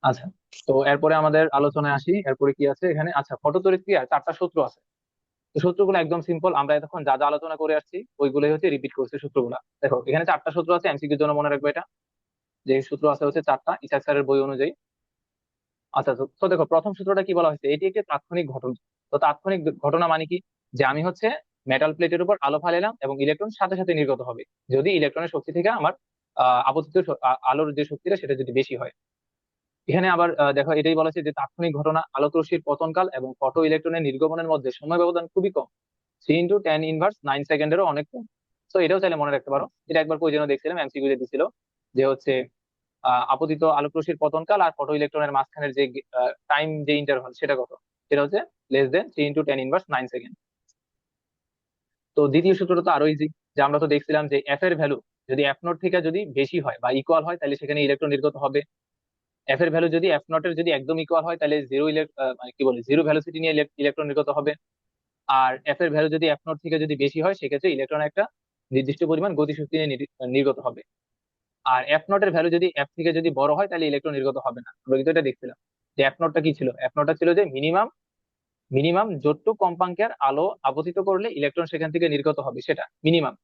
আচ্ছা, তো এরপরে আমাদের আলোচনায় আসি, এরপরে কি আছে এখানে। আচ্ছা, ফটো তড়িৎ ক্রিয়ার 4টা সূত্র আছে। তো সূত্রগুলো একদম সিম্পল, আমরা এতক্ষণ যা যা আলোচনা করে আসছি ওইগুলোই হচ্ছে রিপিট করছে সূত্রগুলা। দেখো এখানে 4টা সূত্র আছে, এমসিকিউর জন্য মনে রাখবে এটা। যে সূত্র আছে হচ্ছে 4টা, ইসাক স্যারের বই অনুযায়ী। আচ্ছা, তো তো দেখো প্রথম সূত্রটা কি বলা হয়েছে, এটি একটি তাৎক্ষণিক ঘটনা। তো তাৎক্ষণিক ঘটনা মানে কি, যে আমি হচ্ছে মেটাল প্লেটের উপর আলো ফালাইলাম এবং ইলেকট্রন সাথে সাথে নির্গত হবে, যদি ইলেকট্রনের শক্তি থেকে আমার আপতিত আলোর যে শক্তিটা সেটা যদি বেশি হয়। এখানে আবার দেখো এটাই বলা হয়েছে যে তাৎক্ষণিক ঘটনা, আলোক রশ্মির পতনকাল এবং ফটো ইলেকট্রনের নির্গমনের মধ্যে সময় ব্যবধান খুবই কম, 3 × 10⁻৯ সেকেন্ডেরও অনেক কম। তো এটাও চাইলে মনে রাখতে পারো, এটা একবার কই যেন দেখছিলাম, এমসিকিউ তে দিছিল যে হচ্ছে আপতিত আলোক রশ্মির পতনকাল আর ফটো ইলেকট্রনের মাঝখানের যে টাইম, যে ইন্টারভাল সেটা কত, সেটা হচ্ছে <3 × 10⁻৯ সেকেন্ড। তো দ্বিতীয় সূত্রটা তো আরো ইজি, যে আমরা তো দেখছিলাম যে এফ এর ভ্যালু যদি এফ নট থেকে যদি বেশি হয় বা ইকুয়াল হয় তাহলে সেখানে ইলেকট্রন নির্গত হবে। এফ এর ভ্যালু যদি এফ নট এর যদি একদম ইকুয়াল হয় তাহলে জিরো মানে কি বলে জিরো ভ্যালোসিটি নিয়ে ইলেকট্রন নির্গত হবে। আর এফ এর ভ্যালু যদি এফ নট থেকে যদি বেশি হয় সেক্ষেত্রে ইলেকট্রন একটা নির্দিষ্ট পরিমাণ গতিশক্তি নিয়ে নির্গত হবে। আর এফ নট এর ভ্যালু যদি এফ থেকে যদি বড় হয় তাহলে ইলেকট্রন নির্গত হবে না। আমরা কিন্তু এটা দেখছিলাম যে এফ নটটা কি ছিল, এফ নটটা ছিল যে মিনিমাম মিনিমাম যতটুকু কম্পাঙ্কের আলো আপতিত করলে ইলেকট্রন সেখান থেকে নির্গত হবে সেটা মিনিমাম।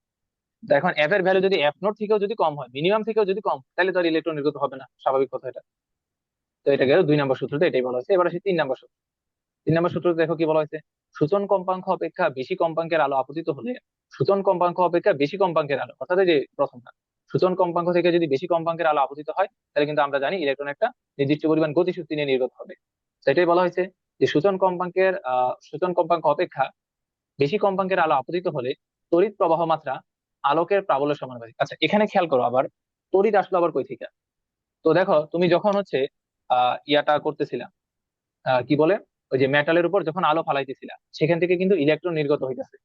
তো এখন এফ এর ভ্যালু যদি এফ নট থেকেও যদি কম হয়, মিনিমাম থেকেও যদি কম হয়, তাহলে তো আর ইলেকট্রন নির্গত হবে না, স্বাভাবিক কথা এটা। তো এটা গেল 2 নম্বর সূত্রতে এটাই বলা হয়েছে। এবার আসি 3 নম্বর সূত্র। 3 নম্বর সূত্রতে দেখো কি বলা হয়েছে, সূচন কম্পাঙ্ক অপেক্ষা বেশি কম্পাঙ্কের আলো আপতিত হলে সূচন কম্পাঙ্ক অপেক্ষা বেশি কম্পাঙ্কের আলো, অর্থাৎ এই যে প্রথমটা, সূচন কম্পাঙ্ক থেকে যদি বেশি কম্পাঙ্কের আলো আপতিত হয় তাহলে কিন্তু আমরা জানি ইলেকট্রন একটা নির্দিষ্ট পরিমাণ গতিশক্তি নিয়ে নির্গত হবে। সেটাই বলা হয়েছে যে সূচন কম্পাঙ্ক অপেক্ষা বেশি কম্পাঙ্কের আলো আপতিত হলে তড়িৎ প্রবাহ মাত্রা আলোকের প্রাবল্যের সমানুপাতিক। আচ্ছা, এখানে খেয়াল করো আবার, তড়িৎ আসলো আবার কই থেকে। তো দেখো তুমি যখন হচ্ছে ইয়াটা করতেছিলা, কি বলে, ওই যে মেটালের উপর যখন আলো ফালাইতেছিলা সেখান থেকে কিন্তু ইলেকট্রন নির্গত হইতেছে।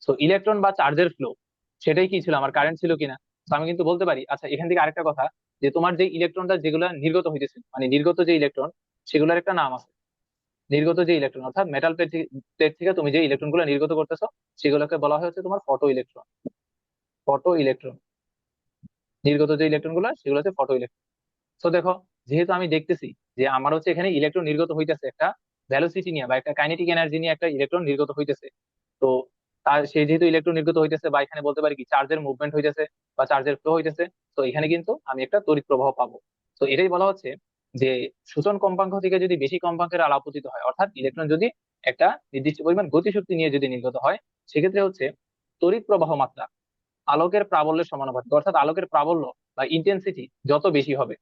তো ইলেকট্রন বা চার্জের ফ্লো সেটাই কি ছিল, আমার কারেন্ট ছিল কিনা। তো আমি কিন্তু বলতে পারি, আচ্ছা এখান থেকে আরেকটা কথা, যে তোমার যে ইলেকট্রনটা যেগুলো নির্গত হইতেছে মানে নির্গত যে ইলেকট্রন সেগুলোর একটা নাম আছে। নির্গত যে ইলেকট্রন অর্থাৎ মেটাল প্লেট থেকে তুমি যে ইলেকট্রন গুলো নির্গত করতেছো সেগুলোকে বলা হয় হচ্ছে তোমার ফটো ইলেকট্রন। ফটো ইলেকট্রন, নির্গত যে ইলেকট্রন গুলো সেগুলো হচ্ছে ফটো ইলেকট্রন। তো দেখো, যেহেতু আমি দেখতেছি যে আমার হচ্ছে এখানে ইলেকট্রন নির্গত হইতেছে একটা ভ্যালোসিটি নিয়ে বা একটা কাইনেটিক এনার্জি নিয়ে একটা ইলেকট্রন নির্গত হইতেছে। তো তার সে যেহেতু ইলেকট্রন নির্গত হইতেছে বা এখানে বলতে পারি কি চার্জের মুভমেন্ট হইতেছে বা চার্জের ফ্লো হইতেছে, তো এখানে কিন্তু আমি একটা তড়িৎ প্রবাহ পাবো। তো এটাই বলা হচ্ছে যে সূচন কম্পাঙ্ক থেকে যদি বেশি কম্পাঙ্কের আলো আপতিত হয়, অর্থাৎ ইলেকট্রন যদি একটা নির্দিষ্ট পরিমাণ গতিশক্তি নিয়ে যদি নির্গত হয়, সেক্ষেত্রে হচ্ছে তড়িৎ প্রবাহ মাত্রা আলোকের প্রাবল্যের সমানুপাতিক। অর্থাৎ আলোকের প্রাবল্য বা ইন্টেন্সিটি যত বেশি হবে,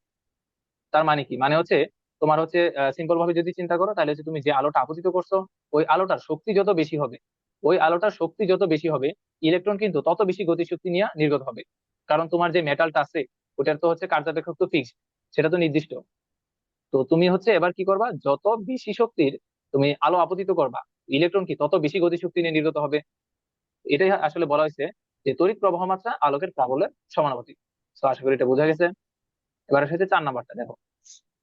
তার মানে কি, মানে হচ্ছে তোমার হচ্ছে সিম্পল ভাবে যদি চিন্তা করো তাহলে হচ্ছে তুমি যে আলোটা আপতিত করছো ওই আলোটার শক্তি যত বেশি হবে, ওই আলোটার শক্তি যত বেশি হবে ইলেকট্রন কিন্তু তত বেশি গতিশক্তি নিয়ে নির্গত হবে। কারণ তোমার যে মেটালটা আছে ওটার তো হচ্ছে কার্যাপেক্ষক তো ফিক্সড, সেটা তো নির্দিষ্ট। তো তুমি হচ্ছে এবার কি করবা, যত বেশি শক্তির তুমি আলো আপতিত করবা ইলেকট্রন কি তত বেশি গতিশক্তি নিয়ে নির্গত হবে। এটাই আসলে বলা হয়েছে যে তড়িৎ প্রবাহ মাত্রা আলোকের প্রাবল্যের সমানুপাতিক। তো আশা করি এটা বোঝা গেছে। এবার আসলে 4 নাম্বারটা দেখো,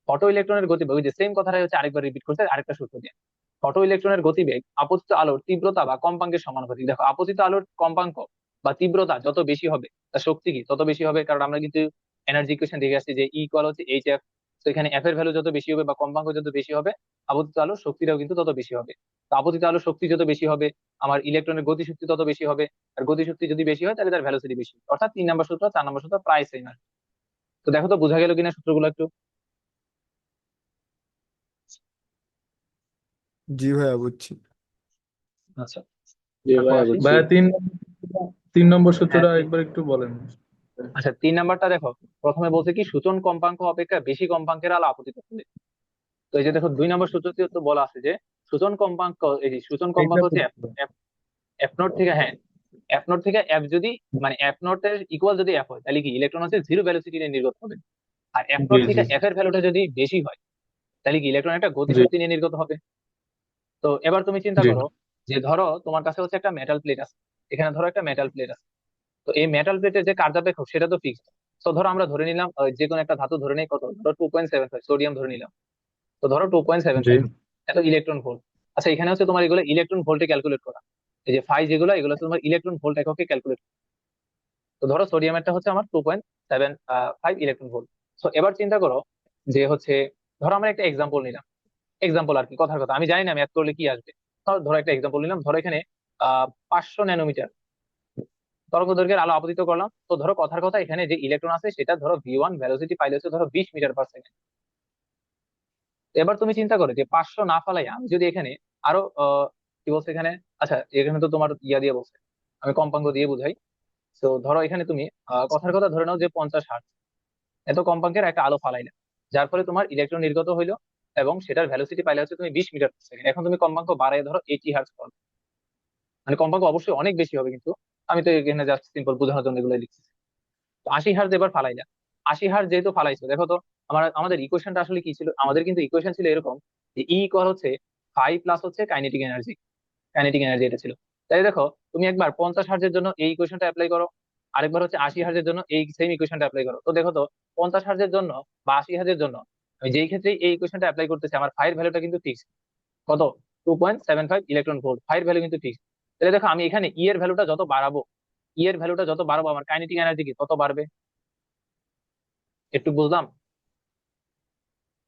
ফটো ইলেকট্রনের গতিবেগ, ওই যে সেম কথাটাই হচ্ছে আরেকবার রিপিট করছে আরেকটা সূত্র দিয়ে। ফটো ইলেকট্রনের গতিবেগ আপতিত আলোর তীব্রতা বা কম্পাঙ্কের সমানুপাতিক। দেখো আপতিত আলোর কম্পাঙ্ক বা তীব্রতা যত বেশি হবে তার শক্তি কি তত বেশি হবে, কারণ আমরা কিন্তু এনার্জি ইকুয়েশন দেখে আসছি যে ই ইকুয়াল হচ্ছে এইচ এফ। তো এখানে এফ এর ভ্যালু যত বেশি হবে বা কম্পাঙ্ক যত বেশি হবে আপতিত আলোর শক্তিটাও কিন্তু তত বেশি হবে। তো আপতিত আলোর শক্তি যত বেশি হবে আমার ইলেকট্রনের গতিশক্তি তত বেশি হবে, আর গতিশক্তি যদি বেশি হয় তাহলে তার ভ্যালোসিটি বেশি। অর্থাৎ 3 নম্বর সূত্র 4 নম্বর সূত্র প্রায় সেম আর কি। তো দেখো তো বোঝা গেল কিনা সূত্রগুলো একটু। জি ভাইয়া বুঝছি। আচ্ছা, জি তারপর ভাইয়া আসি। বুঝছি। ভাইয়া 3 নম্বর হ্যাঁ, সূত্রটা একবার একটু বলেন। আচ্ছা 3 নাম্বারটা দেখো, প্রথমে বলছে কি সূচন কম্পাঙ্ক অপেক্ষা বেশি কম্পাঙ্কের আলো আপতিত হলে। তো এই যে দেখো 2 নম্বর সূত্রতে তো বলা আছে যে সূচন কম্পাঙ্ক, এই যে সূচন এইটা কম্পাঙ্ক হচ্ছে এফ বুঝছি। এফ এফ নট থেকে, হ্যাঁ এফ নট থেকে এফ যদি মানে এফ নট এর ইকুয়াল যদি এফ হয় তাহলে কি ইলেকট্রন হচ্ছে জিরো ভ্যালোসিটি নিয়ে নির্গত হবে। আর এফ জি নট থেকে জি এফ এর ভ্যালুটা যদি বেশি হয় তাহলে কি ইলেকট্রন একটা জি গতিশক্তি নিয়ে নির্গত হবে। তো তো এবার তুমি চিন্তা জি করো যে ধরো তোমার কাছে হচ্ছে একটা মেটাল প্লেট আছে, এখানে ধরো একটা মেটাল প্লেট আছে। তো এই মেটাল প্লেটের যে কার্যাবেক্ষক সেটা তো ফিক্সড। তো ধরো আমরা ধরে নিলাম যে কোনো একটা ধাতু ধরে নেই, কত ধরো 2.75 সোডিয়াম ধরে নিলাম। তো ধরো টু পয়েন্ট সেভেন জি ফাইভ এত ইলেকট্রন ভোল্ট। আচ্ছা, এখানে হচ্ছে তোমার এগুলো ইলেকট্রন ভোল্টে ক্যালকুলেট করা। এই যে ফাই যেগুলো, এগুলো হচ্ছে তোমার ইলেকট্রন ভোল্ট এককে ক্যালকুলেট। তো ধরো সোডিয়ামেরটা হচ্ছে আমার 2.75 ইলেকট্রন ভোল্ট। তো এবার চিন্তা করো যে হচ্ছে, ধরো আমরা একটা এক্সাম্পল নিলাম, এক্সাম্পল আর কি, কথার কথা, আমি জানি না ম্যাথ করলে কি আসবে। ধরো একটা এক্সাম্পল নিলাম, ধরো এখানে 500 ন্যানোমিটার তরঙ্গ দৈর্ঘ্যের আলো আপতিত করলাম। তো ধরো কথার কথা, এখানে যে ইলেকট্রন আছে সেটা ধরো ভি1 ভ্যালোসিটি পাইলে হচ্ছে ধরো 20 মিটার পার সেকেন্ড। এবার তুমি চিন্তা করো যে 500 না ফালাই আমি যদি এখানে আরো কি বলছে এখানে, আচ্ছা এখানে তো তোমার ইয়া দিয়ে বলছে, আমি কম্পাঙ্ক দিয়ে বুঝাই। তো ধরো এখানে তুমি কথার কথা ধরে নাও যে 50 হার্টজ এত কম্পাঙ্কের একটা আলো ফালাইলে, যার ফলে তোমার ইলেকট্রন নির্গত হইলো এবং সেটার ভ্যালোসিটি পাইলে হচ্ছে তুমি 20 মিটার পার সেকেন্ড। এখন তুমি কম্পাঙ্ক বাড়ায় ধরো 80 হার্টজ করো, মানে কম্পাঙ্ক অবশ্যই অনেক বেশি হবে, কিন্তু আমি তো এখানে জাস্ট সিম্পল বোঝানোর জন্য এগুলো লিখছি। তো 80 হার্টজ এবার ফালাইলা, 80 হার্টজ যেহেতু ফালাইছো, দেখো তো আমাদের ইকুয়েশনটা আসলে কি ছিল, আমাদের কিন্তু ইকুয়েশন ছিল এরকম যে ই ইকুয়াল হচ্ছে ফাই প্লাস হচ্ছে কাইনেটিক এনার্জি, কাইনেটিক এনার্জি এটা ছিল। তাই দেখো, তুমি একবার 50 হার্জের জন্য এই ইকুয়েশনটা অ্যাপ্লাই করো, আরেকবার হচ্ছে 80 হার্জের জন্য এই সেম ইকুয়েশনটা অ্যাপ্লাই করো। তো দেখো তো 50 হার্জের জন্য বা 80 হার্জের জন্য আমি যেই ক্ষেত্রে এই ইকুয়েশনটা অ্যাপ্লাই করতেছি, আমার ফাইয়ের ভ্যালুটা কিন্তু ফিক্স, কত 2.75 ইলেকট্রন ভোল্ট, ফাইয়ের ভ্যালু কিন্তু ফিক্স। তাহলে দেখো আমি এখানে ই এর ভ্যালুটা যত বাড়াবো, ই এর ভ্যালুটা যত বাড়াবো আমার কাইনেটিক এনার্জি কি তত বাড়বে। একটু বুঝলাম?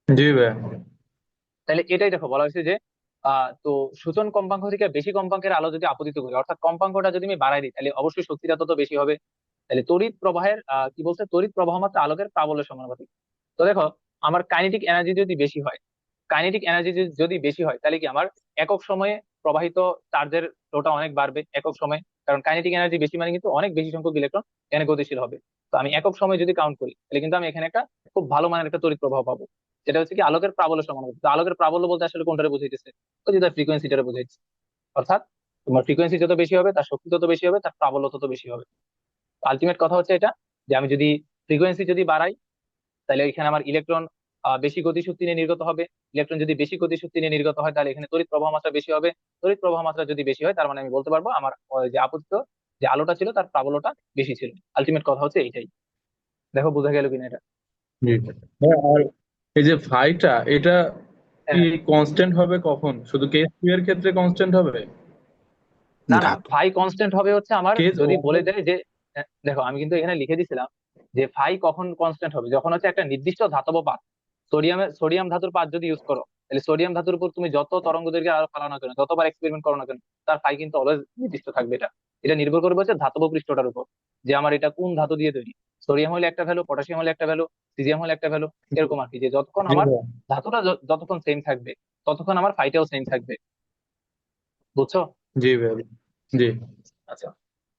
জি ভাই। তাহলে এটাই দেখো বলা হয়েছে যে তো সূচন কম্পাঙ্ক থেকে বেশি কম্পাঙ্কের আলো যদি আপতিত করি, অর্থাৎ কম্পাঙ্কটা যদি আমি বাড়াই দিই, তাহলে অবশ্যই শক্তিটা তত বেশি হবে। তাহলে তড়িৎ প্রবাহের কি বলছে, তড়িৎ প্রবাহ মাত্রা আলোকের প্রাবল্যের সমানুপাতিক। তো দেখো, আমার কাইনেটিক এনার্জি যদি বেশি হয়, কাইনেটিক এনার্জি যদি বেশি হয়, তাহলে কি আমার একক সময়ে প্রবাহিত চার্জের ফ্লোটা অনেক বাড়বে একক সময়ে। কারণ কাইনেটিক এনার্জি বেশি মানে কিন্তু অনেক বেশি সংখ্যক ইলেকট্রন এখানে গতিশীল হবে। তো আমি একক সময় যদি কাউন্ট করি, তাহলে কিন্তু আমি এখানে একটা খুব ভালো মানের একটা তড়িৎ প্রবাহ পাবো, যেটা হচ্ছে কি আলোকের প্রাবল্য সমানুপাতিক। তো আলোকের প্রাবল্য বলতে আসলে কোনটারে বুঝাইতেছে, ওই যে তার ফ্রিকোয়েন্সিটারে বুঝাইছে। অর্থাৎ তোমার ফ্রিকোয়েন্সি যত বেশি হবে, তার শক্তি তত বেশি হবে, তার প্রাবল্য তত বেশি হবে। আলটিমেট কথা হচ্ছে এটা, যে আমি যদি ফ্রিকোয়েন্সি যদি বাড়াই, তাহলে এখানে আমার ইলেকট্রন বেশি গতিশক্তি নিয়ে নির্গত হবে। ইলেকট্রন যদি বেশি গতিশক্তি নিয়ে নির্গত হয়, তাহলে এখানে তড়িৎ প্রবাহ মাত্রা বেশি হবে। তড়িৎ প্রবাহ মাত্রা যদি বেশি হয়, তার মানে আমি বলতে পারবো আমার যে আপতিত যে আলোটা ছিল তার প্রাবল্যটা বেশি ছিল। আলটিমেট কথা হচ্ছে এইটাই। দেখো বোঝা গেল কিনা এটা? জি ভাই, আর এই যে ফাইটা এটা কি হ্যাঁ, কনস্ট্যান্ট হবে কখন? শুধু কেস টু এর ক্ষেত্রে কনস্ট্যান্ট হবে? না না, ধাতু। ফাই কনস্ট্যান্ট হবে হচ্ছে আমার কেস যদি ওয়ান। বলে দেয় যে, দেখো আমি কিন্তু এখানে লিখে দিছিলাম যে ফাই কখন কনস্ট্যান্ট হবে, যখন হচ্ছে একটা নির্দিষ্ট ধাতব পাত, সোডিয়াম ধাতুর পাত যদি ইউজ করো, তাহলে সোডিয়াম ধাতুর উপর তুমি যত তরঙ্গ দৈর্ঘ্যের আলো ফালানো কেন, যতবার এক্সপেরিমেন্ট করো না কেন, তার ফাই কিন্তু অলওয়েজ নির্দিষ্ট থাকবে। এটা এটা নির্ভর করবে হচ্ছে ধাতব পৃষ্ঠটার উপর, যে আমার এটা কোন ধাতু দিয়ে তৈরি। সোডিয়াম হলে একটা ভ্যালু, পটাশিয়াম হলে একটা ভ্যালু, সিজিয়াম হলে একটা ভ্যালু, এরকম আর কি, যে যতক্ষণ জি আমার ভাই। ধাতুটা যতক্ষণ সেম থাকবে, ততক্ষণ আমার ফাইটাও সেম থাকবে। বুঝছো? জি ভাই। জি। আচ্ছা,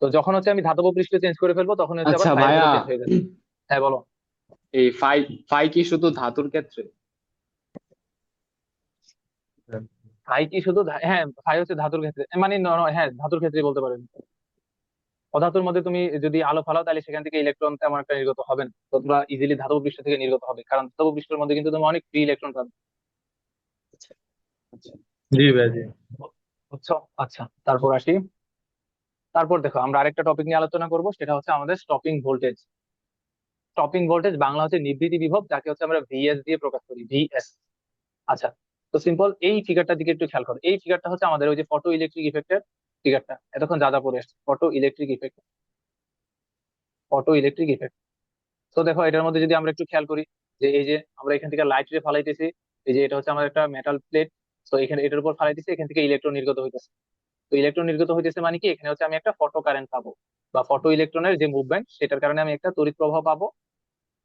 তো যখন হচ্ছে আমি ধাতব পৃষ্ঠ চেঞ্জ করে ফেলবো, তখন হচ্ছে আবার আচ্ছা ফাইয়ের ভাইয়া, ভ্যালু চেঞ্জ হয়ে যাবে। হ্যাঁ বলো। এই ফাই ফাই কি শুধু ধাতুর ক্ষেত্রে? ফাই কি শুধু হ্যাঁ, ফাই হচ্ছে ধাতুর ক্ষেত্রে, মানে হ্যাঁ ধাতুর ক্ষেত্রে বলতে পারেন। পদার্থের মধ্যে তুমি যদি আলো ফালাও, তাহলে সেখান থেকে ইলেকট্রন তেমন একটা নির্গত হবে না, ততটা ইজিলি ধাতব পৃষ্ঠ থেকে নির্গত হবে, কারণ ধাতব পৃষ্ঠের মধ্যে কিন্তু তুমি অনেক ফ্রি ইলেকট্রন পাবে। আচ্ছা, জি ভাই। জি বুঝছো? আচ্ছা, তারপর আসি। তারপর দেখো, আমরা আরেকটা টপিক নিয়ে আলোচনা করব, সেটা হচ্ছে আমাদের stopping voltage. Stopping voltage Bangla হচ্ছে নিবৃত্তি বিভব, যাকে হচ্ছে আমরা ভিএস দিয়ে প্রকাশ করি, ভিএস। আচ্ছা, তো সিম্পল এই ফিগারটার দিকে একটু খেয়াল করো। এই ফিগারটা হচ্ছে আমাদের ওই যে ফটো ইলেকট্রিক ইফেক্টের ফিগারটা, এতক্ষণ যা যা পড়ে আসছে, photo electric effect, photo electric effect. তো দেখো, এটার মধ্যে যদি আমরা একটু খেয়াল করি, যে এই যে আমরা এখান থেকে লাইট রে ফালাইতেছি, এই যে এটা হচ্ছে আমার একটা মেটাল প্লেট, তো এখানে এটার উপর ফালাইতেছি, এখান থেকে ইলেকট্রন নির্গত হইতেছে। তো ইলেকট্রন নির্গত হইতেছে মানে কি, এখানে হচ্ছে আমি একটা ফটো কারেন্ট পাবো, বা ফটো ইলেকট্রনের যে মুভমেন্ট সেটার কারণে আমি একটা তড়িৎ প্রবাহ পাবো।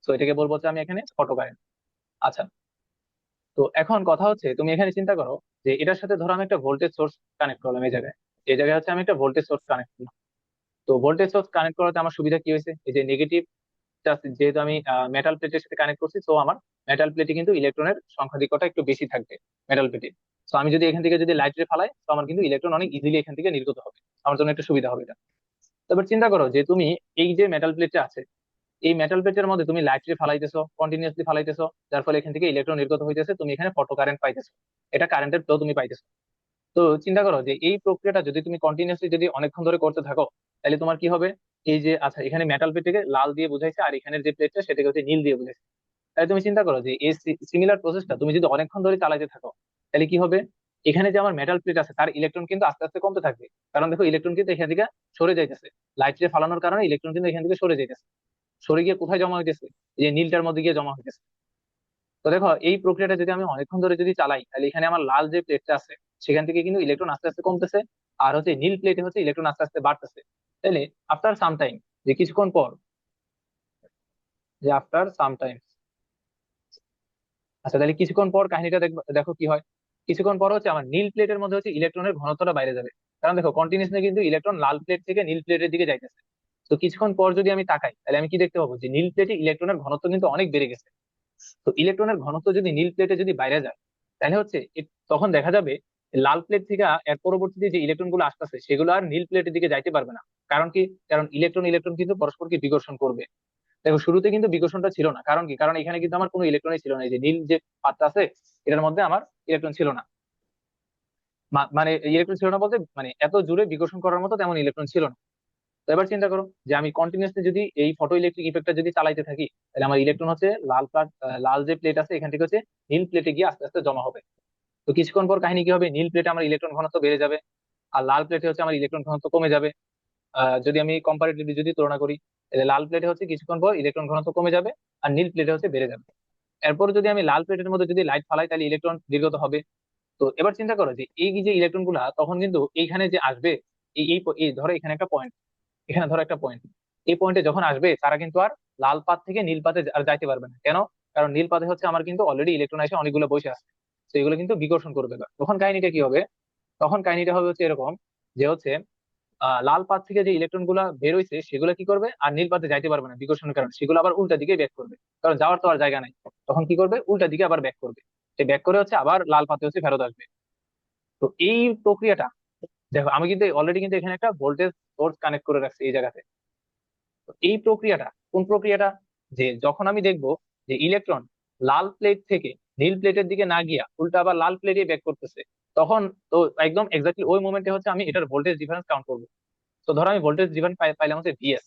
তো এটাকে বলবো হচ্ছে আমি এখানে ফটো কারেন্ট। আচ্ছা, তো এখন কথা হচ্ছে, তুমি এখানে চিন্তা করো যে এটার সাথে ধরো আমি একটা ভোল্টেজ সোর্স কানেক্ট করলাম, এই জায়গায় হচ্ছে আমি একটা ভোল্টেজ সোর্স কানেক্ট করলাম। তো ভোল্টেজ সোর্স কানেক্ট করাতে আমার সুবিধা কি হয়েছে, এই যে নেগেটিভ, যেহেতু আমি মেটাল প্লেটের সাথে কানেক্ট করছি, তো আমার মেটাল প্লেটে কিন্তু ইলেকট্রনের সংখ্যাধিক্যটা একটু বেশি থাকবে মেটাল প্লেটে। তো আমি যদি এখান থেকে যদি লাইট রে ফালাই, তো আমার কিন্তু ইলেকট্রন অনেক ইজিলি এখান থেকে নির্গত হবে, আমার জন্য একটু সুবিধা হবে এটা। তবে চিন্তা করো যে তুমি এই যে মেটাল প্লেটটা আছে, এই মেটাল প্লেটের মধ্যে তুমি লাইট রে ফালাইতেছো, কন্টিনিউয়াসলি ফালাইতেছো, যার ফলে এখান থেকে ইলেকট্রন নির্গত হইতেছে, তুমি এখানে ফটো কারেন্ট পাইতেছো, এটা কারেন্টের ফ্লো তুমি পাইতেছো। তো চিন্তা করো যে এই প্রক্রিয়াটা যদি তুমি কন্টিনিউসলি যদি অনেকক্ষণ ধরে করতে থাকো, তাহলে তোমার কি হবে? এই যে আচ্ছা এখানে মেটাল প্লেটকে লাল দিয়ে বুঝাইছে, আর এখানের যে প্লেটটা সেটাকে হচ্ছে নীল দিয়ে বুঝাইছে। তাহলে তুমি চিন্তা করো যে এই সিমিলার প্রসেসটা তুমি যদি অনেকক্ষণ ধরে চালাতে থাকো, তাহলে কি হবে? এখানে যে আমার মেটাল প্লেট আছে তার ইলেকট্রন কিন্তু আস্তে আস্তে কমতে থাকবে। কারণ দেখো ইলেকট্রন কিন্তু এখান থেকে সরে যাইতেছে, লাইট রে ফালানোর কারণে ইলেকট্রন কিন্তু এখান থেকে সরে যাইতেছে। সরে গিয়ে কোথায় জমা হইতেছে? এই যে নীলটার মধ্যে গিয়ে জমা হইতেছে। তো দেখো এই প্রক্রিয়াটা যদি আমি অনেকক্ষণ ধরে যদি চালাই, তাহলে এখানে আমার লাল যে প্লেটটা আছে সেখান থেকে কিন্তু ইলেকট্রন আস্তে আস্তে কমতেছে, আর হচ্ছে নীল প্লেটে হচ্ছে ইলেকট্রন আস্তে আস্তে বাড়তেছে। তাহলে আফটার সাম টাইম, যে কিছুক্ষণ পর, যে আফটার সাম টাইম, আচ্ছা তাহলে কিছুক্ষণ পর কাহিনীটা দেখো কি হয়। কিছুক্ষণ পর হচ্ছে আমার নীল প্লেটের মধ্যে হচ্ছে ইলেকট্রনের ঘনত্বটা বাইরে যাবে। কারণ দেখো কন্টিনিউসলি কিন্তু ইলেকট্রন লাল প্লেট থেকে নীল প্লেটের দিকে যাইতেছে। তো কিছুক্ষণ পর যদি আমি তাকাই, তাহলে আমি কি দেখতে পাবো? যে নীল প্লেটে ইলেকট্রনের ঘনত্ব কিন্তু অনেক বেড়ে গেছে। তো ইলেকট্রনের ঘনত্ব যদি নীল প্লেটে যদি বাইরে যায়, তাহলে হচ্ছে তখন দেখা যাবে লাল প্লেট থেকে এর পরবর্তীতে যে ইলেকট্রন গুলো আসতেছে সেগুলো আর নীল প্লেটের দিকে যাইতে পারবে না। কারণ কি? কারণ ইলেকট্রন ইলেকট্রন কিন্তু পরস্পরকে বিকর্ষণ করবে। দেখো শুরুতে কিন্তু বিকর্ষণটা ছিল না, কারণ কি? কারণ এখানে কিন্তু আমার কোনো ইলেকট্রনই ছিল না। এই যে নীল যে পাতটা আছে এটার মধ্যে আমার ইলেকট্রন ছিল না। মানে ইলেকট্রন ছিল না বলতে মানে এত জোরে বিকর্ষণ করার মতো তেমন ইলেকট্রন ছিল না। তো এবার চিন্তা করো যে আমি কন্টিনিউসলি যদি এই ফটো ইলেকট্রিক ইফেক্টটা যদি চালাইতে থাকি, তাহলে আমার ইলেকট্রন হচ্ছে লাল যে প্লেট আছে এখান থেকে হচ্ছে নীল প্লেটে গিয়ে আস্তে আস্তে জমা হবে। তো কিছুক্ষণ পর কাহিনী কি হবে? নীল প্লেটে আমার ইলেকট্রন ঘনত্ব বেড়ে যাবে, আর লাল প্লেটে হচ্ছে আমার ইলেকট্রন ঘনত্ব কমে যাবে। যদি আমি কম্পারেটিভলি যদি তুলনা করি, তাহলে লাল প্লেটে হচ্ছে কিছুক্ষণ পর ইলেকট্রন ঘনত্ব কমে যাবে, আর নীল প্লেটে হচ্ছে বেড়ে যাবে। এরপর যদি আমি লাল প্লেটের মধ্যে যদি লাইট ফালাই, তাহলে ইলেকট্রন নির্গত হবে। তো এবার চিন্তা করো যে এই যে ইলেকট্রন গুলা তখন কিন্তু এইখানে যে আসবে, এই ধরো এখানে একটা পয়েন্ট, এখানে ধরো একটা পয়েন্ট, এই পয়েন্টে যখন আসবে তারা কিন্তু আর লাল পাত থেকে নীল পাতে আর যাইতে পারবে না। কেন? কারণ নীল পাতে হচ্ছে আমার কিন্তু অলরেডি ইলেকট্রন এসে অনেকগুলো বসে আছে। তো এগুলো কিন্তু বিকর্ষণ করবে। এবার তখন কাহিনীটা কি হবে? তখন কাহিনীটা হবে হচ্ছে এরকম, যে হচ্ছে লাল পাত থেকে যে ইলেকট্রন গুলা বের হইছে সেগুলো কি করবে? আর নীল পাতে যাইতে পারবে না বিকর্ষণের কারণে, সেগুলো আবার উল্টা দিকে ব্যাক করবে। কারণ যাওয়ার তো আর জায়গা নাই। তখন কি করবে? উল্টা দিকে আবার ব্যাক করবে। সে ব্যাক করে হচ্ছে আবার লাল পাতে হচ্ছে ফেরত আসবে। তো এই প্রক্রিয়াটা, দেখো আমি কিন্তু অলরেডি কিন্তু এখানে একটা ভোল্টেজ সোর্স কানেক্ট করে রাখছি এই জায়গাতে। তো এই প্রক্রিয়াটা কোন প্রক্রিয়াটা? যে যখন আমি দেখবো যে ইলেকট্রন লাল প্লেট থেকে নীল প্লেটের দিকে না গিয়া উল্টা আবার লাল প্লেটে ব্যাক করতেছে, তখন তো একদম এক্স্যাক্টলি ওই মোমেন্টে হচ্ছে আমি এটার ভোল্টেজ ডিফারেন্স কাউন্ট করবো। তো ধরো আমি ভোল্টেজ ডিফারেন্স পাইলাম হচ্ছে ভিএস।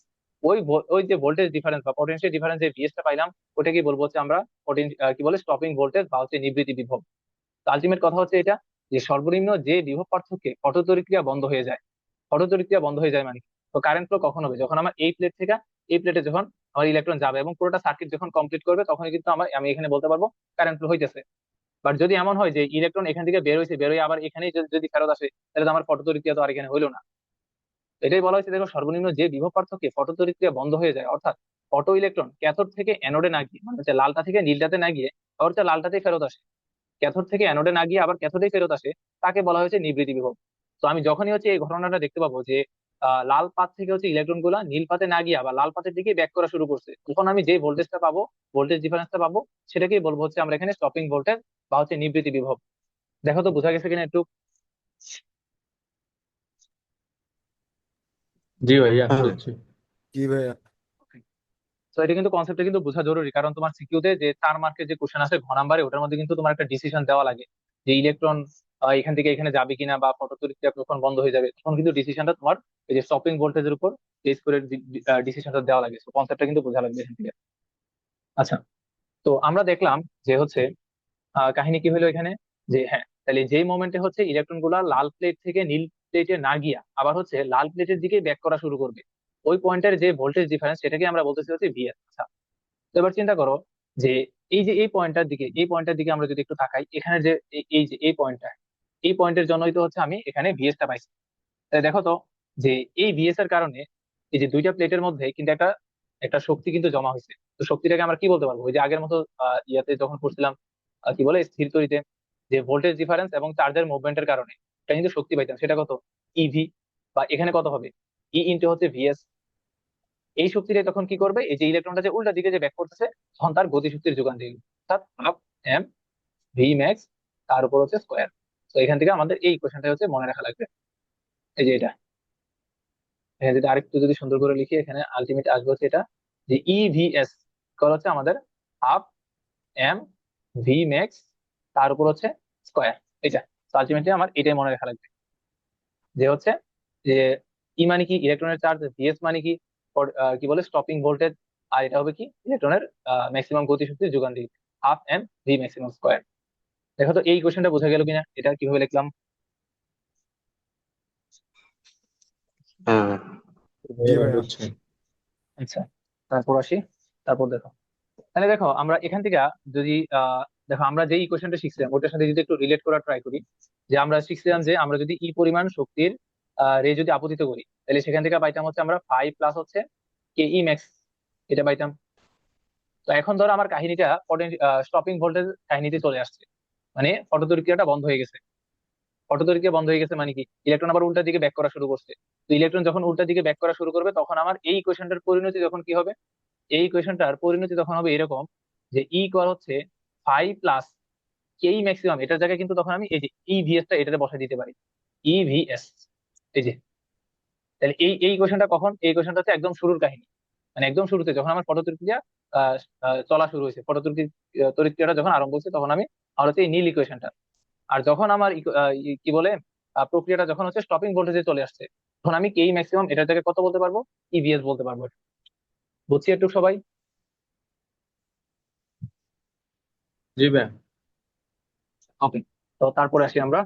ওই যে ভোল্টেজ ডিফারেন্স বা পটেনশিয়াল ডিফারেন্স যে ভিএস টা পাইলাম, ওটাকে বলবো হচ্ছে আমরা কি বলে স্টপিং ভোল্টেজ বা হচ্ছে নিবৃত্তি বিভব। তো আলটিমেট কথা হচ্ছে এটা, যে সর্বনিম্ন যে বিভব পার্থক্যে অটোতড়িৎক্রিয়া বন্ধ হয়ে যায়। অটোতড়িৎক্রিয়া বন্ধ হয়ে যায় মানে কি? তো কারেন্ট ফ্লো কখন হবে? যখন আমার এই প্লেট থেকে এই প্লেটে যখন আমার ইলেকট্রন যাবে এবং পুরোটা সার্কিট যখন কমপ্লিট করবে, তখন কিন্তু আমি এখানে বলতে পারবো কারেন্ট ফ্লো হইতেছে। বাট যদি এমন হয় যে ইলেকট্রন এখান থেকে বের হয়েছে, বের হয়ে আবার এখানেই যদি ফেরত আসে, তাহলে তো আমার ফটোতড়িৎক্রিয়া তো আর এখানে হইলো না। এটাই বলা হয়েছে, দেখো সর্বনিম্ন যে বিভব পার্থক্যে ফটোতড়িৎক্রিয়া বন্ধ হয়ে যায়, অর্থাৎ ফটো ইলেকট্রন ক্যাথোড থেকে অ্যানোডে না গিয়ে, মানে হচ্ছে লালটা থেকে নীলটাতে না গিয়ে আবার হচ্ছে লালটাতেই ফেরত আসে, ক্যাথোড থেকে অ্যানোডে না গিয়ে আবার ক্যাথোডেই ফেরত আসে, তাকে বলা হয়েছে নিবৃত্তি বিভব। তো আমি যখনই হচ্ছে এই ঘটনাটা দেখতে পাবো যে লাল পাত থেকে হচ্ছে ইলেকট্রন গুলা নীল পাতে না গিয়ে আবার লাল পাতের দিকে ব্যাক করা শুরু করছে, তখন আমি যে ভোল্টেজটা পাবো, ভোল্টেজ ডিফারেন্সটা পাবো, সেটাকেই বলবো হচ্ছে আমরা এখানে স্টপিং ভোল্টেজ বা হচ্ছে নিবৃত্তি বিভব। দেখো তো বোঝা গেছে কিনা একটু? জি ভাইয়া হ্যাঁ, বুঝছি। জি ভাইয়া। তো এটা কিন্তু কনসেপ্টটা কিন্তু বোঝা জরুরি, কারণ তোমার সিকিউতে যে 4 মার্কের যে কোশ্চেন আছে ঘ নাম্বারে, ওটার মধ্যে কিন্তু তোমার একটা ডিসিশন দেওয়া লাগে যে ইলেকট্রন এখান থেকে এখানে যাবে কিনা বা ফটোতড়িৎক্রিয়া কখন বন্ধ হয়ে যাবে, তখন কিন্তু ডিসিশনটা তোমার এই যে স্টপিং ভোল্টেজের উপর বেস করে ডিসিশনটা দেওয়া লাগে। তো কনসেপ্টটা কিন্তু বোঝা লাগবে এখান থেকে। আচ্ছা, তো আমরা দেখলাম যে হচ্ছে কাহিনী কি হলো এখানে, যে হ্যাঁ তাহলে যেই মোমেন্টে হচ্ছে ইলেকট্রন গুলা লাল প্লেট থেকে নীল প্লেটে না গিয়া আবার হচ্ছে লাল প্লেটের দিকে ব্যাক করা শুরু করবে, ওই পয়েন্টের যে ভোল্টেজ ডিফারেন্স সেটাকে আমরা বলতেছি হচ্ছে ভিএস। আচ্ছা, তো এবার চিন্তা করো যে এই যে এই পয়েন্টটার দিকে আমরা যদি একটু তাকাই, এখানে যে এই যে এই পয়েন্টের জন্যই তো হচ্ছে আমি এখানে ভিএসটা পাইছি। তাই দেখো তো যে এই ভিএস এর কারণে এই যে দুইটা প্লেটের মধ্যে কিন্তু একটা একটা শক্তি কিন্তু জমা হয়েছে। তো শক্তিটাকে আমরা কি বলতে পারবো? ওই যে আগের মতো ইয়াতে যখন পড়ছিলাম, কি বলে স্থির তড়িতে, যে ভোল্টেজ ডিফারেন্স এবং চার্জের মুভমেন্টের কারণে এটা কিন্তু শক্তি পাইতাম, সেটা কত? ইভি। বা এখানে কত হবে? ই ইন্টু হচ্ছে ভিএস। এই শক্তিটা তখন কি করবে? এই যে ইলেকট্রনটা যে উল্টা দিকে যে ব্যাক করতেছে, তখন তার গতিশক্তির যোগান দিবে, অর্থাৎ হাফ এম ভি ম্যাক্স তার উপর হচ্ছে স্কোয়ার। তো এখান থেকে আমাদের এই কোশ্চেনটা হচ্ছে মনে রাখা লাগবে। এই যে এটা, এখানে যদি আরেকটু যদি সুন্দর করে লিখি, এখানে আলটিমেট আসবে হচ্ছে এটা, যে ইভিএস কল হচ্ছে আমাদের হাফ এম ভি ম্যাক্স তার উপর হচ্ছে স্কোয়ার। এটা আলটিমেটলি আমার এটাই মনে রাখা লাগবে যে হচ্ছে যে ই মানে কি ইলেকট্রনের চার্জ, ভিএস মানে কি কি বলে স্টপিং ভোল্টেজ, আর এটা হবে কি ইলেকট্রনের ম্যাক্সিমাম গতিশক্তির যোগান দিক, half M V maximum square. দেখো তো এই কোশ্চেনটা বোঝা গেল কিনা, এটা কিভাবে লিখলাম? হ্যাঁ জি ভাইয়া। বুঝছি। আচ্ছা, তারপর আসি। তারপর দেখো, তাহলে দেখো আমরা এখান থেকে যদি দেখো আমরা যে ইকুয়েশনটা শিখছিলাম ওটার সাথে যদি একটু রিলেট করার ট্রাই করি, যে আমরা শিখছিলাম যে আমরা যদি ই পরিমাণ শক্তির রে যদি আপতিত করি, তাহলে সেখান থেকে পাইতাম হচ্ছে আমরা 5 প্লাস হচ্ছে কে ই ম্যাক্স, এটা পাইতাম। তো এখন ধরো আমার কাহিনীটা স্টপিং ভোল্টেজ কাহিনীতে চলে আসছে, মানে ফটোতড়িৎক্রিয়াটা বন্ধ হয়ে গেছে। ফটোতড়িৎক্রিয়া বন্ধ হয়ে গেছে মানে কি ইলেকট্রন আবার উল্টা দিকে ব্যাক করা শুরু করছে। তো ইলেকট্রন যখন উল্টা দিকে ব্যাক করা শুরু করবে তখন আমার এই ইকুয়েশনটার পরিণতি যখন কি হবে, এই ইকুয়েশনটার পরিণতি তখন হবে এরকম যে ই ইকুয়াল হচ্ছে 5 প্লাস কেই ম্যাক্সিমাম, এটার জায়গায় কিন্তু তখন আমি এই যে ইভিএস টা এটাতে বসাই দিতে পারি, ইভিএস। এই যে তাহলে এই কোশ্চেনটা কখন, এই কোশ্চেনটা হচ্ছে একদম শুরুর কাহিনী, মানে একদম শুরুতে যখন আমার ফটোতড়িৎক্রিয়া আহ, চলা শুরু হয়েছে, তড়িৎক্রিয়াটা যখন আরম্ভ হচ্ছে তখন আমার হচ্ছে এই নীল ইকুয়েশনটা। আর যখন আমার কি বলে প্রক্রিয়াটা যখন হচ্ছে স্টপিং ভোল্টেজে চলে আসছে, তখন আমি কেই ম্যাক্সিমাম এটার জায়গায় কত বলতে পারবো, ইভিএস বলতে পারবো। বুঝছি একটু সবাই? জি ভাইয়া। ওকে, তো তারপরে আসি আমরা।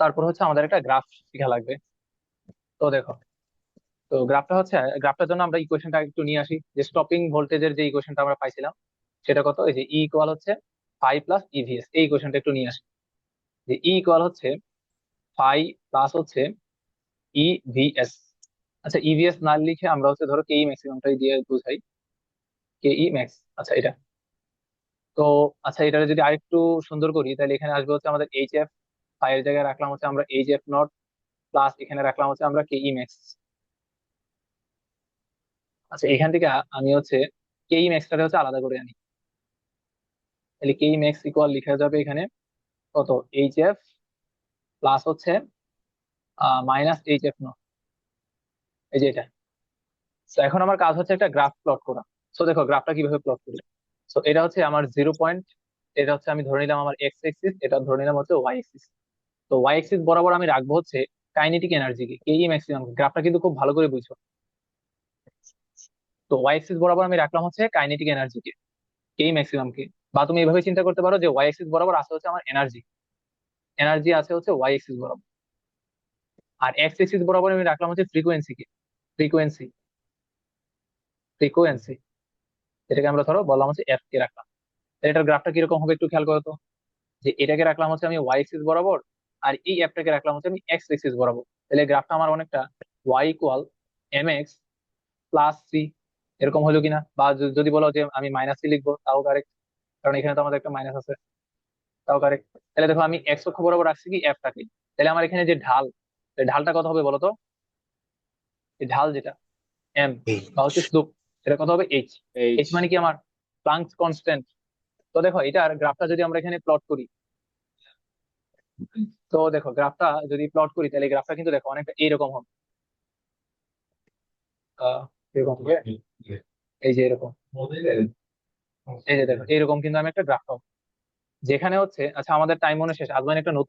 তারপর হচ্ছে আমাদের একটা গ্রাফ শেখা লাগবে। তো দেখো, তো গ্রাফটা হচ্ছে, গ্রাফটার জন্য আমরা ইকুয়েশনটা একটু নিয়ে আসি, যে স্টপিং ভোল্টেজের যে ইকুয়েশনটা আমরা পাইছিলাম সেটা কত, এই যে ই ইকুয়াল হচ্ছে 5 প্লাস ইভিএস, এই ইকুয়েশনটা একটু নিয়ে আসি। যে ই ইকুয়াল হচ্ছে 5 প্লাস হচ্ছে ইভিএস। আচ্ছা, ইভিএস না লিখে আমরা হচ্ছে ধরো কেই ম্যাক্সিমামটাই দিয়ে বুঝাই, কে ই ম্যাক্স। আচ্ছা এটা, তো আচ্ছা এটা যদি আরেকটু সুন্দর করি তাহলে এখানে আসবে হচ্ছে আমাদের এইচ এফ, এর জায়গায় রাখলাম হচ্ছে আমরা এইচ এফ নট, প্লাস এখানে রাখলাম হচ্ছে আমরা কে ই ম্যাক্স। আচ্ছা এখান থেকে আমি হচ্ছে কে ই ম্যাক্সটাকে হচ্ছে আলাদা করে আনি, তাহলে কে ই ম্যাক্স ইকুয়াল লিখা যাবে এখানে কত, এইচ এফ প্লাস হচ্ছে মাইনাস এইচ এফ নট, এই যে এটা। তো এখন আমার কাজ হচ্ছে একটা গ্রাফ প্লট করা। সো দেখো গ্রাফটা কিভাবে প্লট করি। সো এটা হচ্ছে আমার 0 পয়েন্ট, এটা হচ্ছে আমি ধরে নিলাম আমার এক্স এক্সিস, এটা ধরে নিলাম হচ্ছে ওয়াই এক্সিস। তো ওয়াই এক্সিস বরাবর আমি রাখবো হচ্ছে কাইনেটিক এনার্জিকে, কে ই ম্যাক্সিমাম। গ্রাফটা কিন্তু খুব ভালো করে বুঝছো। তো ওয়াই এক্সিস বরাবর আমি রাখলাম হচ্ছে কাইনেটিক এনার্জিকে, কে ই ম্যাক্সিমাম কে। বা তুমি এভাবে চিন্তা করতে পারো যে ওয়াই এক্সিস বরাবর আছে হচ্ছে আমার এনার্জি, এনার্জি আছে হচ্ছে ওয়াই এক্সিস বরাবর। আর এক্স এক্সিস বরাবর আমি রাখলাম হচ্ছে ফ্রিকোয়েন্সি কে, ফ্রিকোয়েন্সি, ফ্রিকোয়েন্সি, এটাকে আমরা ধরো বললাম হচ্ছে এফ কে রাখলাম। তাহলে এটার গ্রাফটা কিরকম হবে একটু খেয়াল করো তো, যে এটাকে রাখলাম হচ্ছে আমি ওয়াই এক্সিস বরাবর, আর এই অ্যাপটাকে রাখলাম হচ্ছে আমি এক্স এক্সিস বরাবর। তাহলে গ্রাফটা আমার অনেকটা Y equal M X plus C এরকম হলো কিনা। বা যদি বলো যে আমি মাইনাস সি লিখবো তাও কারেক্ট, কারণ এখানে তো আমাদের একটা মাইনাস আছে, তাও কারেক্ট। তাহলে দেখো আমি এক্স অক্ষ বরাবর রাখছি কি এফটাকে, তাহলে আমার এখানে যে ঢাল, এই ঢালটা কত হবে বলো তো, এই ঢাল যেটা এম বা হচ্ছে স্লোপ, সেটা কত হবে এইচ। এইচ। এইচ মানে কি আমার প্লাঙ্কস কনস্ট্যান্ট। তো দেখো এটার গ্রাফটা যদি আমরা এখানে প্লট করি, তো দেখো গ্রাফটা যদি প্লট করি তাহলে গ্রাফটা কিন্তু দেখো অনেকটা এইরকম হবে, এরকম হবে, এই যে এরকম, এই যে দেখো এরকম কিন্তু আমি একটা গ্রাফ পাবো, যেখানে হচ্ছে, আচ্ছা আমাদের টাইম মনে শেষ, আজমান একটা নতুন